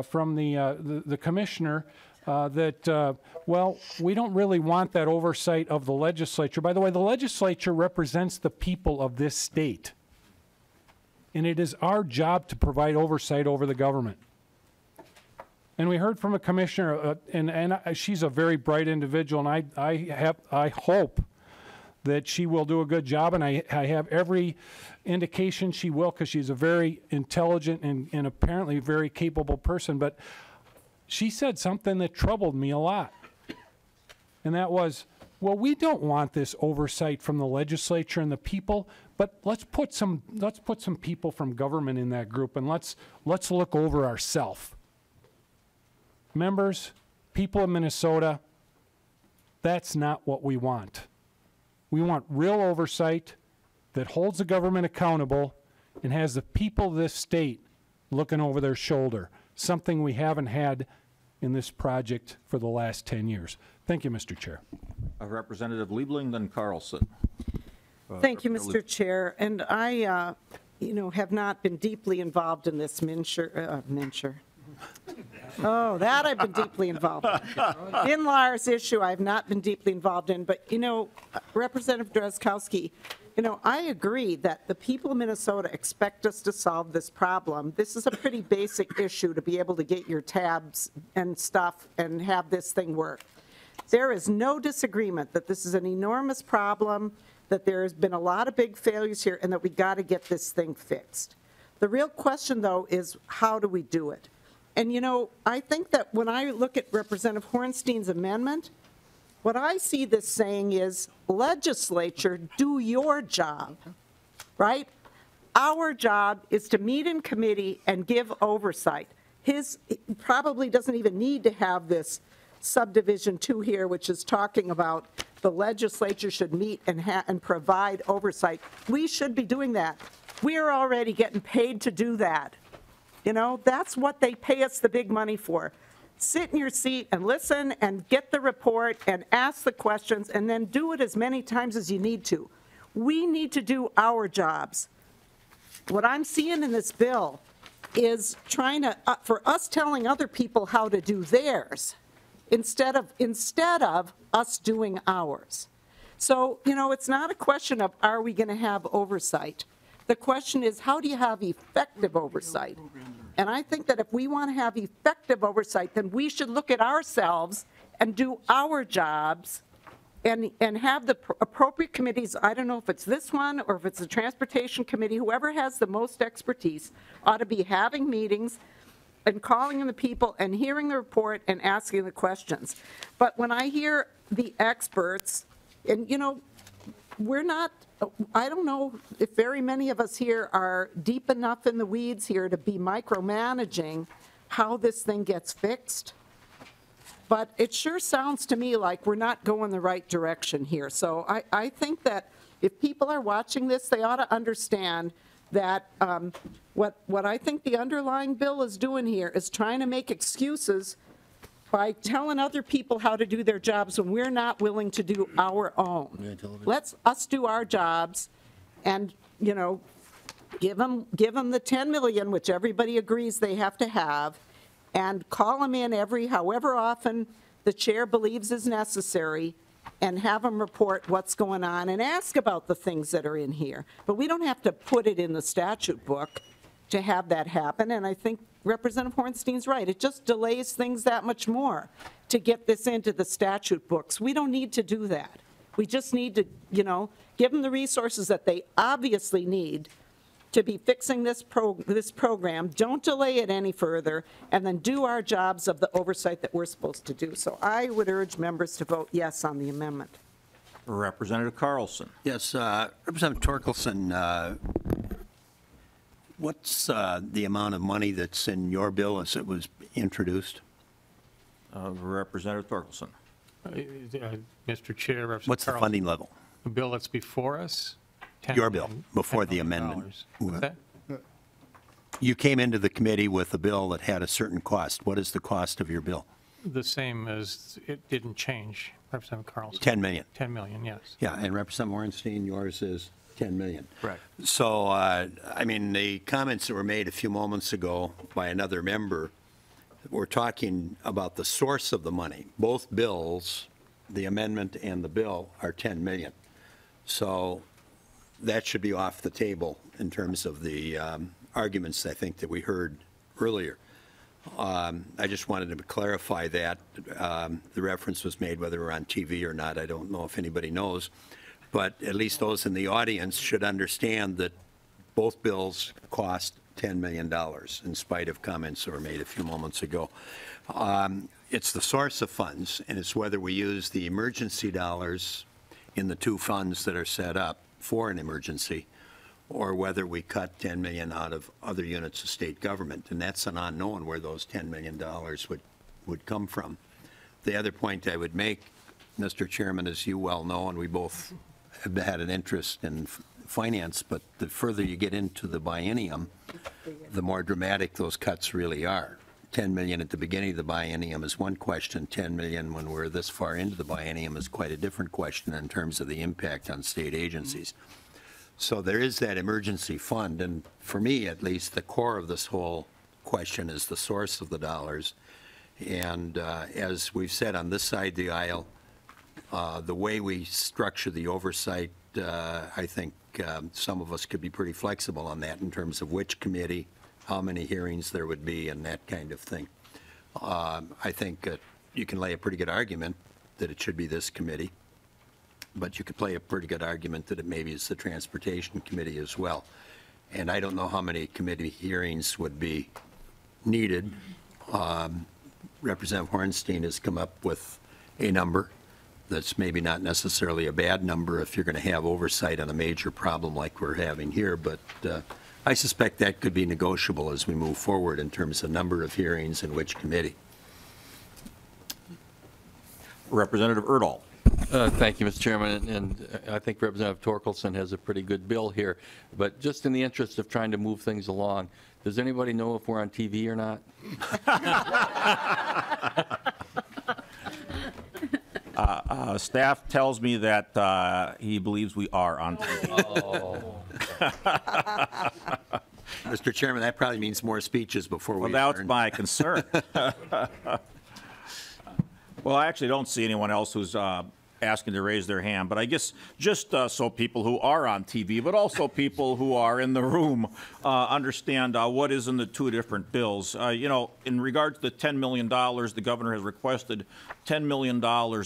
from the commissioner, that, well, we don't really want that oversight of the legislature. By the way, the legislature represents the people of this state. And it is our job to provide oversight over the government. And we heard from a commissioner, and she's a very bright individual, and I hope that she will do a good job, and I have every indication she will, because she's a very intelligent and apparently very capable person. But she said something that troubled me a lot, and that was, well, we don't want this oversight from the legislature and the people, but let's put some people from government in that group, and let's look over ourselves. Members, people of Minnesota, that's not what we want. We want real oversight that holds the government accountable and has the people of this state looking over their shoulder, something we haven't had in this project for the last 10 years. Thank you, Mr. Chair. Representative Liebling, then Carlson. Thank you, Mr. Chair. And I, have not been deeply involved in this Mincher. Oh, that I've been deeply involved in. In-Lars issue I've not been deeply involved in. But, Representative Drazkowski, I agree that the people of Minnesota expect us to solve this problem. This is a pretty basic issue to be able to get your tabs and stuff and have this thing work. There is no disagreement that this is an enormous problem, that there has been a lot of big failures here, and that we got to get this thing fixed. The real question, though, is how do we do it? And, I think that when I look at Representative Hornstein's amendment, what I see this saying is, legislature, do your job, right? Our job is to meet in committee and give oversight. He probably doesn't even need to have this subdivision 2 here, which is talking about the legislature should meet and provide oversight. We should be doing that. We're already getting paid to do that. That's what they pay us the big money for. Sit in your seat and listen and get the report and ask the questions and then do it as many times as you need to. We need to do our jobs. What I'm seeing in this bill is trying to, for us telling other people how to do theirs instead of us doing ours. So, it's not a question of are we going to have oversight. The question is, how do you have effective oversight? And I think that if we want to have effective oversight, then we should look at ourselves and do our jobs and have the appropriate committees, I don't know if it's this one or if it's the Transportation Committee, whoever has the most expertise ought to be having meetings and calling in the people and hearing the report and asking the questions. But when I hear the experts, and we're not, I don't know if very many of us here are deep enough in the weeds here to be micromanaging how this thing gets fixed. But it sure sounds to me like we're not going the right direction here. So I think that if people are watching this, they ought to understand that what I think the underlying bill is doing here is trying to make excuses by telling other people how to do their jobs when we're not willing to do our own. Let's us do our jobs and, give them the 10 million, which everybody agrees they have to have, and call them in however often the chair believes is necessary, and have them report what's going on and ask about the things that are in here. But we don't have to put it in the statute book to have that happen, and I think Representative Hornstein's right. It just delays things that much more to get this into the statute books. We don't need to do that. We just need to, give them the resources that they obviously need to be fixing this program. Don't delay it any further, and then do our jobs of the oversight that we're supposed to do. So I would urge members to vote yes on the amendment. Representative Carlson. Yes, Representative Torkelson, what's the amount of money that's in your bill as it was introduced? Representative Torkelson. Mr. Chair, Representative What's the Carlson, funding level? The bill that's before us? Your bill, before the amendment. What's that? You came into the committee with a bill that had a certain cost. What is the cost of your bill? The same as, it didn't change, Representative Carlson. 10 million. 10 million, yes. Yeah, and Representative Ornstein, yours is 10 million. Correct. So, the comments that were made a few moments ago by another member were talking about the source of the money. Both bills, the amendment and the bill, are 10 million. So that should be off the table in terms of the arguments, I think, that we heard earlier. I just wanted to clarify that. The reference was made, whether we're on TV or not, I don't know if anybody knows. But at least those in the audience should understand that both bills cost $10 million, in spite of comments that were made a few moments ago. It's the source of funds, and it's whether we use the emergency dollars in the two funds that are set up for an emergency, or whether we cut $10 million out of other units of state government. And that's an unknown where those $10 million would come from. The other point I would make, Mr. Chairman, as you well know, and we both have had an interest in finance, but the further you get into the biennium, the more dramatic those cuts really are. 10 million at the beginning of the biennium is one question. 10 million when we're this far into the biennium is quite a different question in terms of the impact on state agencies. So there is that emergency fund, and for me at least, the core of this whole question is the source of the dollars. And as we've said on this side of the aisle, the way we structure the oversight, I think some of us could be pretty flexible on that in terms of which committee, how many hearings there would be, and that kind of thing. I think you can lay a pretty good argument that it should be this committee, but you could play a pretty good argument that it maybe is the Transportation Committee as well. And I don't know how many committee hearings would be needed. Representative Hornstein has come up with a number that's maybe not necessarily a bad number if you're going to have oversight on a major problem like we're having here, but I suspect that could be negotiable as we move forward in terms of number of hearings and which committee. Representative Erdahl. Thank you, Mr. Chairman, and I think Representative Torkelson has a pretty good bill here, but just in the interest of trying to move things along, does anybody know if we're on TV or not? Staff tells me that he believes we are on TV. Oh. Mr. Chairman, that probably means more speeches before we Well, that's adjourn. my concern. Well, I actually don't see anyone else who's asking to raise their hand, but I guess just so people who are on TV, but also people who are in the room understand what is in the two different bills. You know, in regard to the $10 million, the governor has requested $10 million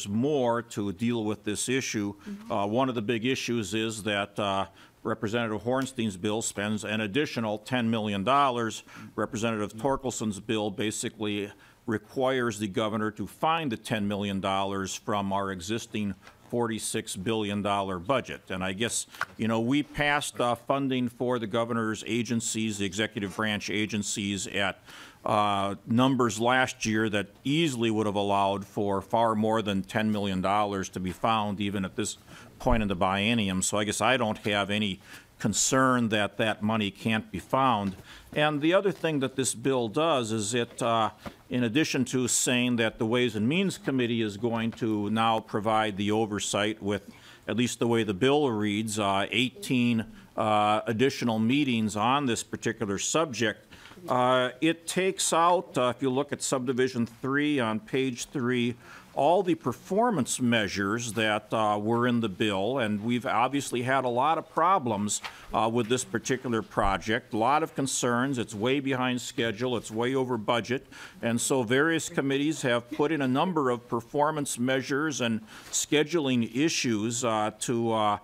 more to deal with this issue. One of the big issues is that Representative Hornstein's bill spends an additional $10 million. Representative Torkelson's bill basically requires the governor to find the $10 million from our existing $46 billion budget. And I guess, you know, we passed funding for the governor's agencies, the executive branch agencies, at numbers last year that easily would have allowed for far more than $10 million to be found even at this point in the biennium. So I guess I don't have any concern that that money can't be found. And the other thing that this bill does is it, in addition to saying that the Ways and Means Committee is going to now provide the oversight with, at least the way the bill reads, 18 additional meetings on this particular subject, it takes out, if you look at subdivision 3 on page 3, all the performance measures that were in the bill, and we've obviously had a lot of problems with this particular project, a lot of concerns. It's way behind schedule, it's way over budget, and so various committees have put in a number of performance measures and scheduling issues to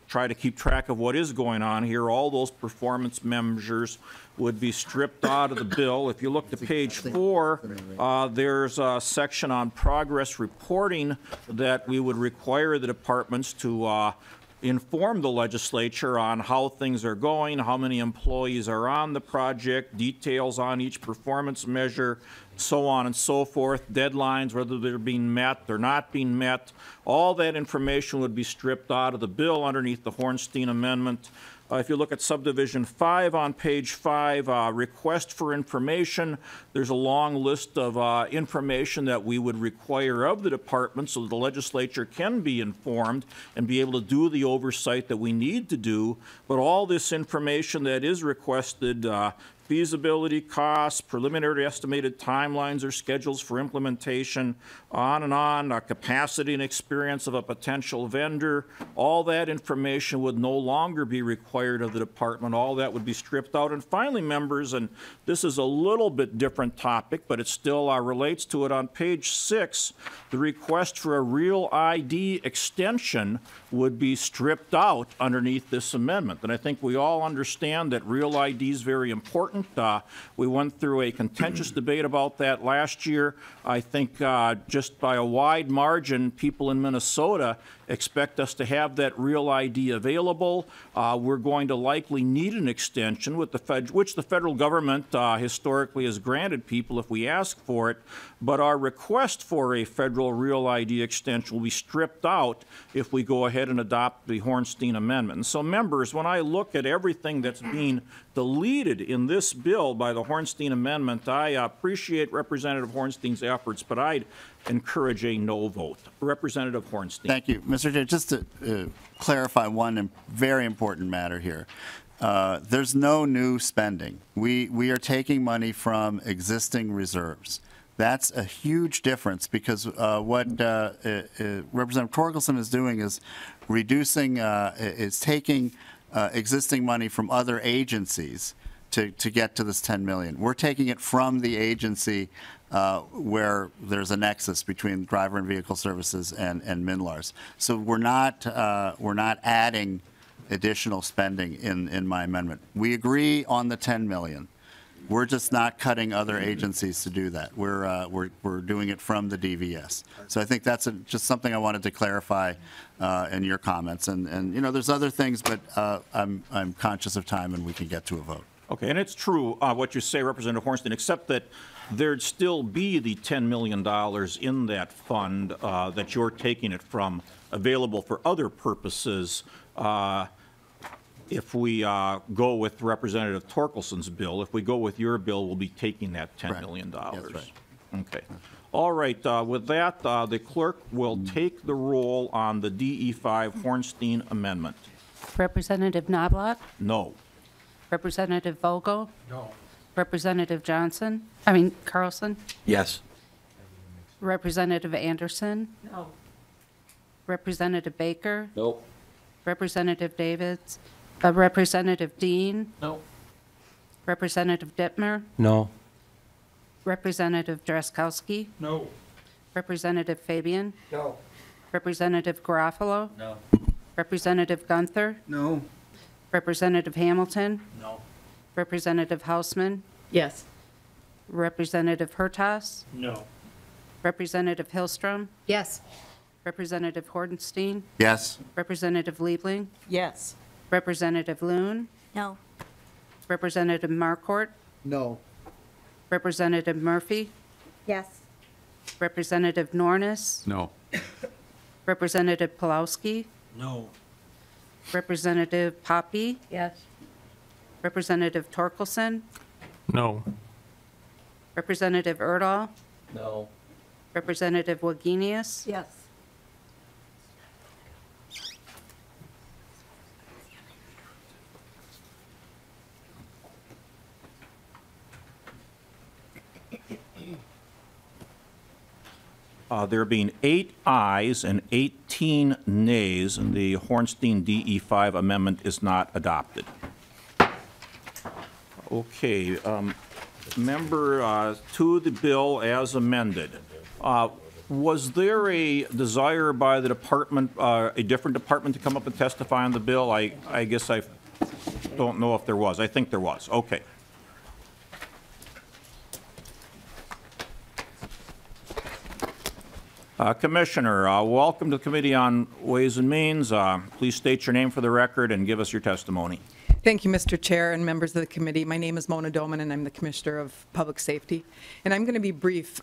try to keep track of what is going on here. All those performance measures would be stripped out of the bill. If you look to page 4, there's a section on progress reporting that we would require the departments to inform the legislature on how things are going, how many employees are on the project, details on each performance measure, so on and so forth, deadlines, whether they're being met or not being met. All that information would be stripped out of the bill underneath the Hornstein amendment. If you look at subdivision 5 on page 5, request for information, there's a long list of information that we would require of the department so that the legislature can be informed and be able to do the oversight that we need to do. But all this information that is requested, feasibility costs, preliminary estimated timelines or schedules for implementation, on, capacity and experience of a potential vendor. All that information would no longer be required of the department. All that would be stripped out. And finally, members, and this is a little bit different topic, but it still relates to it, on page 6, the request for a real ID extension would be stripped out underneath this amendment. And I think we all understand that real ID is very important. We went through a contentious debate about that last year. I think just by a wide margin, people in Minnesota expect us to have that real ID available. We're going to likely need an extension with which the federal government historically has granted people if we ask for it. But our request for a federal real ID extension will be stripped out if we go ahead and adopt the Hornstein amendment. And so, members, when I look at everything that's being deleted in this bill by the Hornstein amendment, I appreciate Representative Hornstein's efforts, but I'd encourage a no vote. Representative Hornstein. Thank you. Mr. Chair, just to clarify one very important matter here. There's no new spending. We are taking money from existing reserves. That's a huge difference because what Representative Torkelson is doing is reducing, is taking existing money from other agencies to get to this $10 million. We're taking it from the agency where there's a nexus between driver and vehicle services and MNLARS. So we're not adding additional spending in my amendment. We agree on the $10 million. We're just not cutting other agencies to do that. We're doing it from the DVS. So I think that's just something I wanted to clarify in your comments. And you know, there's other things, but I'm conscious of time, and we can get to a vote. Okay, and it's true what you say, Representative Hornstein, except that there'd still be the $10 million in that fund that you're taking it from, available for other purposes. If we go with Representative Torkelson's bill, if we go with your bill, we'll be taking that $10 million. That's right. Okay. All right. With that, the clerk will take the roll on the DE5 Hornstein amendment. Representative Knobloch? No. Representative Vogel? No. Representative Carlson? Yes. Representative Anderson? No. Representative Baker, Nope. Representative Davids, Representative Dean, Nope. Representative Dittmer, No. Representative Drazkowski, No. Representative Fabian, No. Representative Garofalo, No. Representative Gunther, No. Representative Hamilton, No. Representative Hausman, Yes. Representative Hertas, No. Representative Hillstrom, Yes. Representative Hordenstein, Yes. Representative Liebling, Yes. Representative Loon, No. Representative Marcourt, No. Representative Murphy, Yes. Representative Nornis, No. Representative Pulowski, No. Representative Poppy, Yes. Representative Torkelson, No. Representative Erdahl, No. Representative Wagenius, Yes. There being 8 ayes and 18 nays, and the Hornstein DE5 amendment is not adopted. Okay, member to the bill as amended. Was there a desire by the department, a different department to come up and testify on the bill? I guess I don't know if there was. I think there was. Okay. Commissioner, welcome to the Committee on Ways and Means. Please state your name for the record and give us your testimony. Thank you, Mr. Chair and members of the committee. My name is Mona Doman, and I'm the Commissioner of Public Safety. And I'm going to be brief.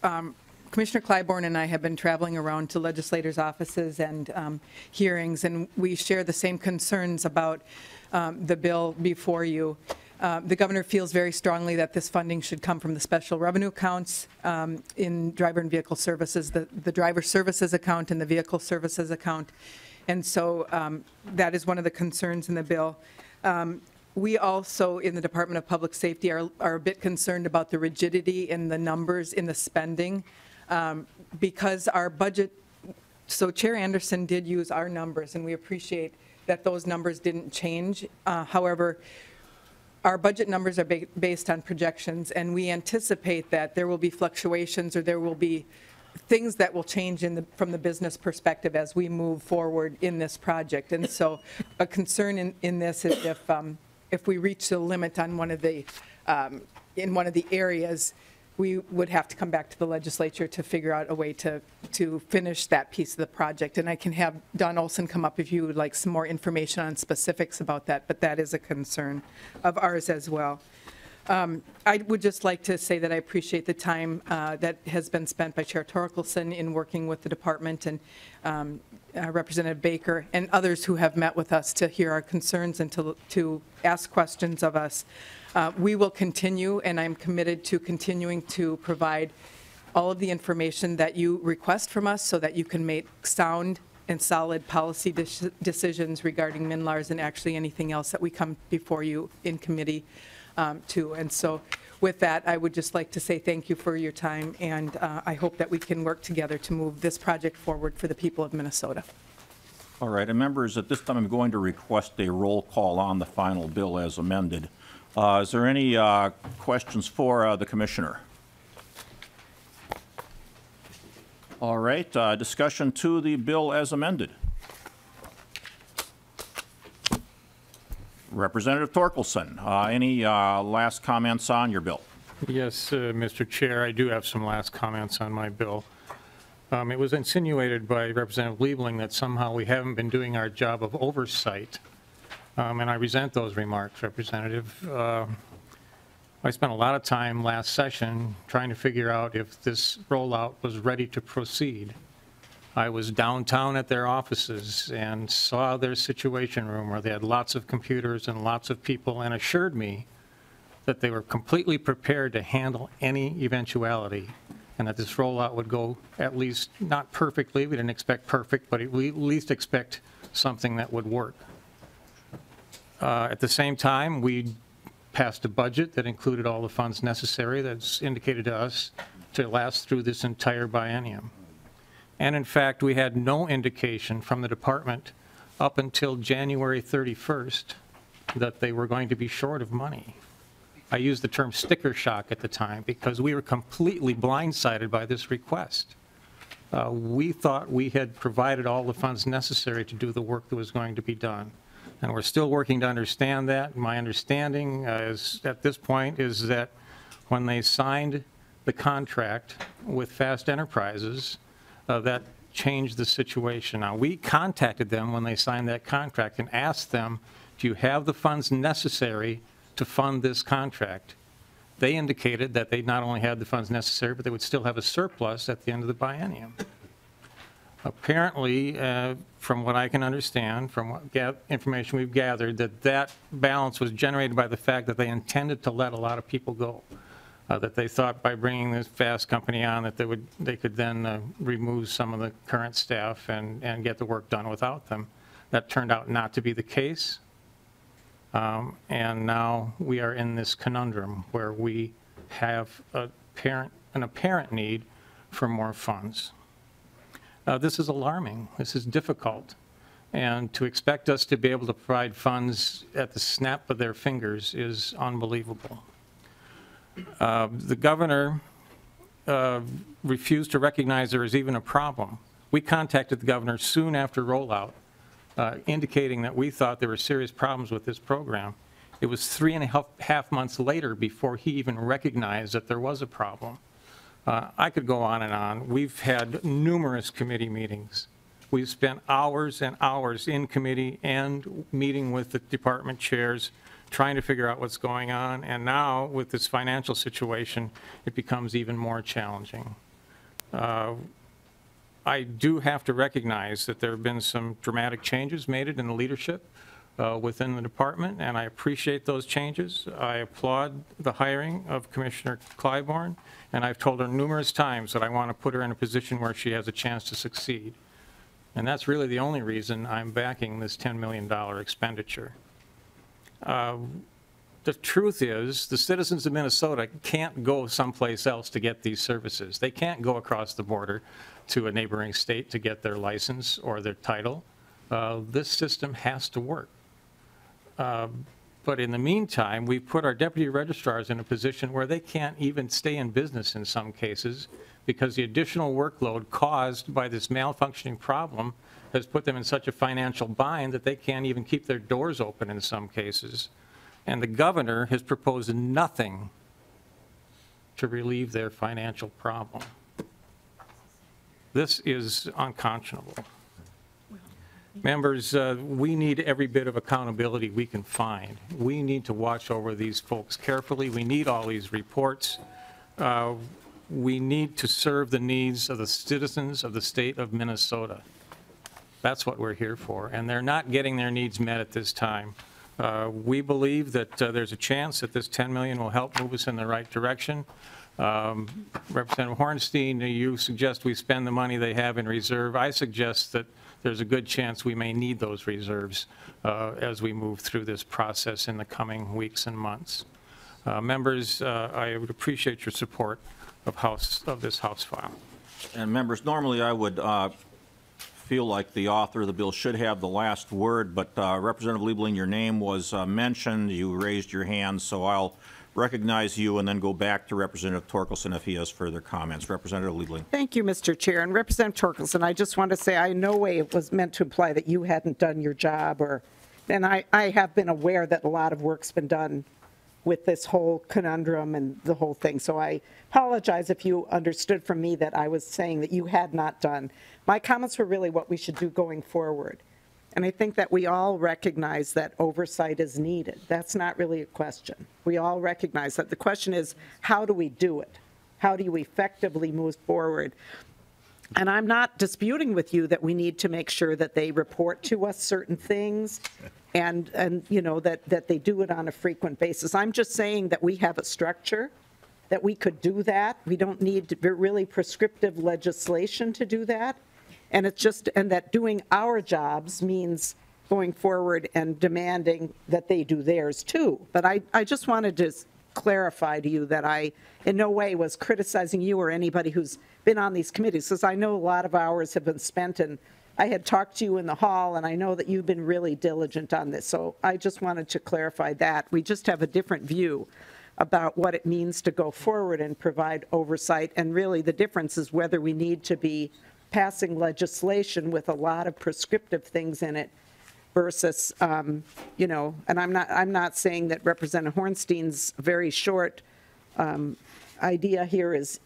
Commissioner Clybourne and I have been traveling around to legislators' offices and hearings, and we share the same concerns about the bill before you. The governor feels very strongly that this funding should come from the special revenue accounts in driver and vehicle services, the driver services account and the vehicle services account. And so that is one of the concerns in the bill. We also, in the Department of Public Safety, are a bit concerned about the rigidity in the numbers in the spending because our budget, so Chair Anderson did use our numbers, and we appreciate that those numbers didn't change. However, our budget numbers are based on projections, and we anticipate that there will be fluctuations or there will be things that will change from the business perspective as we move forward in this project. And so a concern in this is if we reach the limit on one of the, in one of the areas, we would have to come back to the legislature to figure out a way to finish that piece of the project. And I can have Don Olson come up if you would like some more information on specifics about that, but that is a concern of ours as well. I would just like to say that I appreciate the time that has been spent by Chair Torkelson in working with the department and Representative Baker and others who have met with us to hear our concerns and to ask questions of us. We will continue, and I'm committed to continuing to provide all of the information that you request from us so that you can make sound and solid policy decisions regarding MNLARS and actually anything else that we come before you in committee to. And so with that, I would just like to say thank you for your time, and I hope that we can work together to move this project forward for the people of Minnesota. All right, and members, at this time I'm going to request a roll call on the final bill as amended. Is there any questions for the commissioner? All right, discussion to the bill as amended. Representative Torkelson, any last comments on your bill? Yes, Mr. Chair, I do have some last comments on my bill. It was insinuated by Representative Liebling that somehow we haven't been doing our job of oversight, and I resent those remarks, Representative. I spent a lot of time last session trying to figure out if this rollout was ready to proceed. I was downtown at their offices and saw their situation room where they had lots of computers and lots of people, and assured me that they were completely prepared to handle any eventuality and that this rollout would go at least not perfectly. We didn't expect perfect, but we at least expect something that would work. At the same time, we passed a budget that included all the funds necessary that's indicated to us to last through this entire biennium. And in fact, we had no indication from the department up until January 31st that they were going to be short of money. I used the term sticker shock at the time because we were completely blindsided by this request. We thought we had provided all the funds necessary to do the work that was going to be done. And we're still working to understand that. My understanding is, at this point, is that when they signed the contract with Fast Enterprises, that changed the situation. Now, we contacted them when they signed that contract and asked them, do you have the funds necessary to fund this contract? They indicated that they not only had the funds necessary, but they would still have a surplus at the end of the biennium. Apparently, from what I can understand, from what information we've gathered, that balance was generated by the fact that they intended to let a lot of people go. That they thought by bringing this Fast company on that they could then remove some of the current staff and get the work done without them. That turned out not to be the case. And now we are in this conundrum where we have an apparent need for more funds. This is alarming. This is difficult. And to expect us to be able to provide funds at the snap of their fingers is unbelievable. The governor refused to recognize there was even a problem. We contacted the governor soon after rollout, indicating that we thought there were serious problems with this program. It was 3.5 months later before he even recognized that there was a problem. I could go on and on. We've had numerous committee meetings. We've spent hours and hours in committee and meeting with the department chairs, trying to figure out what's going on. And now, with this financial situation, it becomes even more challenging. I do have to recognize that there have been some dramatic changes made in the leadership within the department, and I appreciate those changes. I applaud the hiring of Commissioner Clybourne, and I've told her numerous times that I want to put her in a position where she has a chance to succeed. And that's really the only reason I'm backing this $10 million expenditure. The truth is, the citizens of Minnesota can't go someplace else to get these services. They can't go across the border to a neighboring state to get their license or their title. This system has to work. But in the meantime, we've put our deputy registrars in a position where they can't even stay in business in some cases because the additional workload caused by this malfunctioning problem has put them in such a financial bind that they can't even keep their doors open in some cases. And the governor has proposed nothing to relieve their financial problem. This is unconscionable. Members, we need every bit of accountability we can find. We need to watch over these folks carefully. We need all these reports. We need to serve the needs of the citizens of the state of Minnesota. That's what we're here for, and they're not getting their needs met at this time. We believe that there's a chance that this $10 million will help move us in the right direction. Representative Hornstein, you suggest we spend the money they have in reserve. I suggest that there's a good chance we may need those reserves as we move through this process in the coming weeks and months. Members, I would appreciate your support of this House file. And members, normally I would feel like the author of the bill should have the last word, but Representative Liebling, your name was mentioned. You raised your hand, so I'll recognize you and then go back to Representative Torkelson if he has further comments. Representative Liebling. Thank you, Mr. Chair. And Representative Torkelson, I just want to say I no way it was meant to imply that you hadn't done your job, and I have been aware that a lot of work's been done with this whole conundrum and the whole thing. So I apologize if you understood from me that I was saying that you had not done. My comments were really what we should do going forward. And I think that we all recognize that oversight is needed. That's not really a question. We all recognize that. The question is, how do we do it? How do you effectively move forward? And I'm not disputing with you that we need to make sure that they report to us certain things and you know, that they do it on a frequent basis. I'm just saying that we have a structure, that we could do that. We don't need really prescriptive legislation to do that. And it's just, and that doing our jobs means going forward and demanding that they do theirs too. But I just wanted to clarify to you that I in no way was criticizing you or anybody who's been on these committees, because I know a lot of hours have been spent, and I had talked to you in the hall, and I know that you've been really diligent on this. So I just wanted to clarify that. We just have a different view about what it means to go forward and provide oversight. And really the difference is whether we need to be passing legislation with a lot of prescriptive things in it versus, you know, and I'm not saying that Representative Hornstein's very short idea here is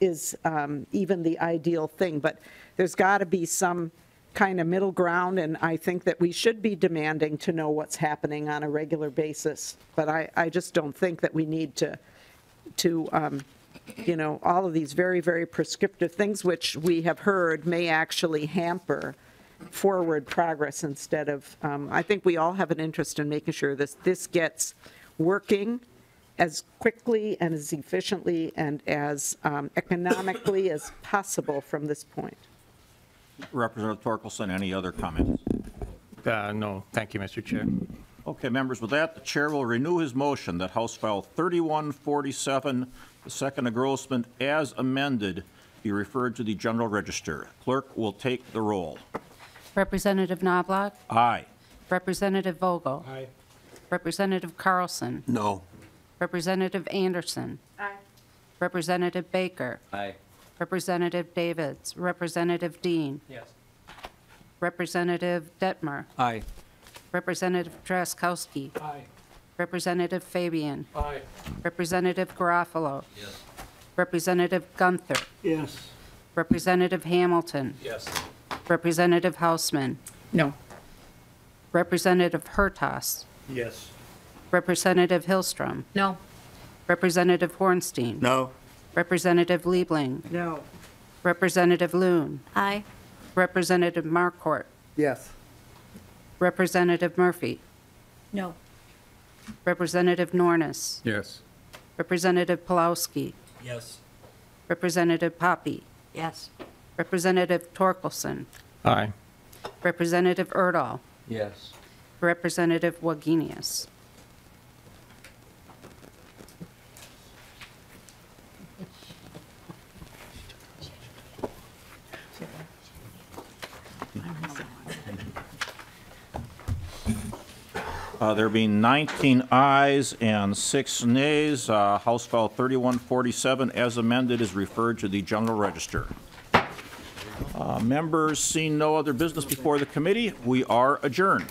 even the ideal thing, but there's got to be some kind of middle ground, and I think that we should be demanding to know what's happening on a regular basis. But I just don't think that we need to you know, all of these very, very prescriptive things, which we have heard may actually hamper forward progress instead of, I think we all have an interest in making sure this gets working as quickly and as efficiently and as economically as possible from this point. Representative Torkelson, any other comments? No, thank you, Mr. Chair. Okay, members, with that, the chair will renew his motion that House File 3147, the second engrossment as amended, be referred to the General Register. Clerk will take the roll. Representative Knobloch, Aye. Representative Vogel, Aye. Representative Carlson, No. Representative Anderson, Representative Baker, Aye. Representative Davids, Representative Dean, Yes. Representative Detmer, Aye. Representative Drazkowski, Aye. Representative Fabian, Aye. Representative Garofalo, Yes. Representative Gunther, Yes. Representative Hamilton, Yes. Representative Hausman, No. Representative Hertas, Yes. Representative Hillstrom, No. Representative Hornstein, No. Representative Liebling, No. Representative Loon, Aye. Representative Marquardt, Yes. Representative Murphy, No. Representative Nornis, Yes. Representative Pulowski, Yes. Representative Poppy, Yes. Representative Torkelson, Aye. Representative Erdahl, Yes. Representative Wagenius. There being 19 ayes and 6 nays, House File 3147 as amended is referred to the General Register. Members, seeing no other business before the committee, we are adjourned.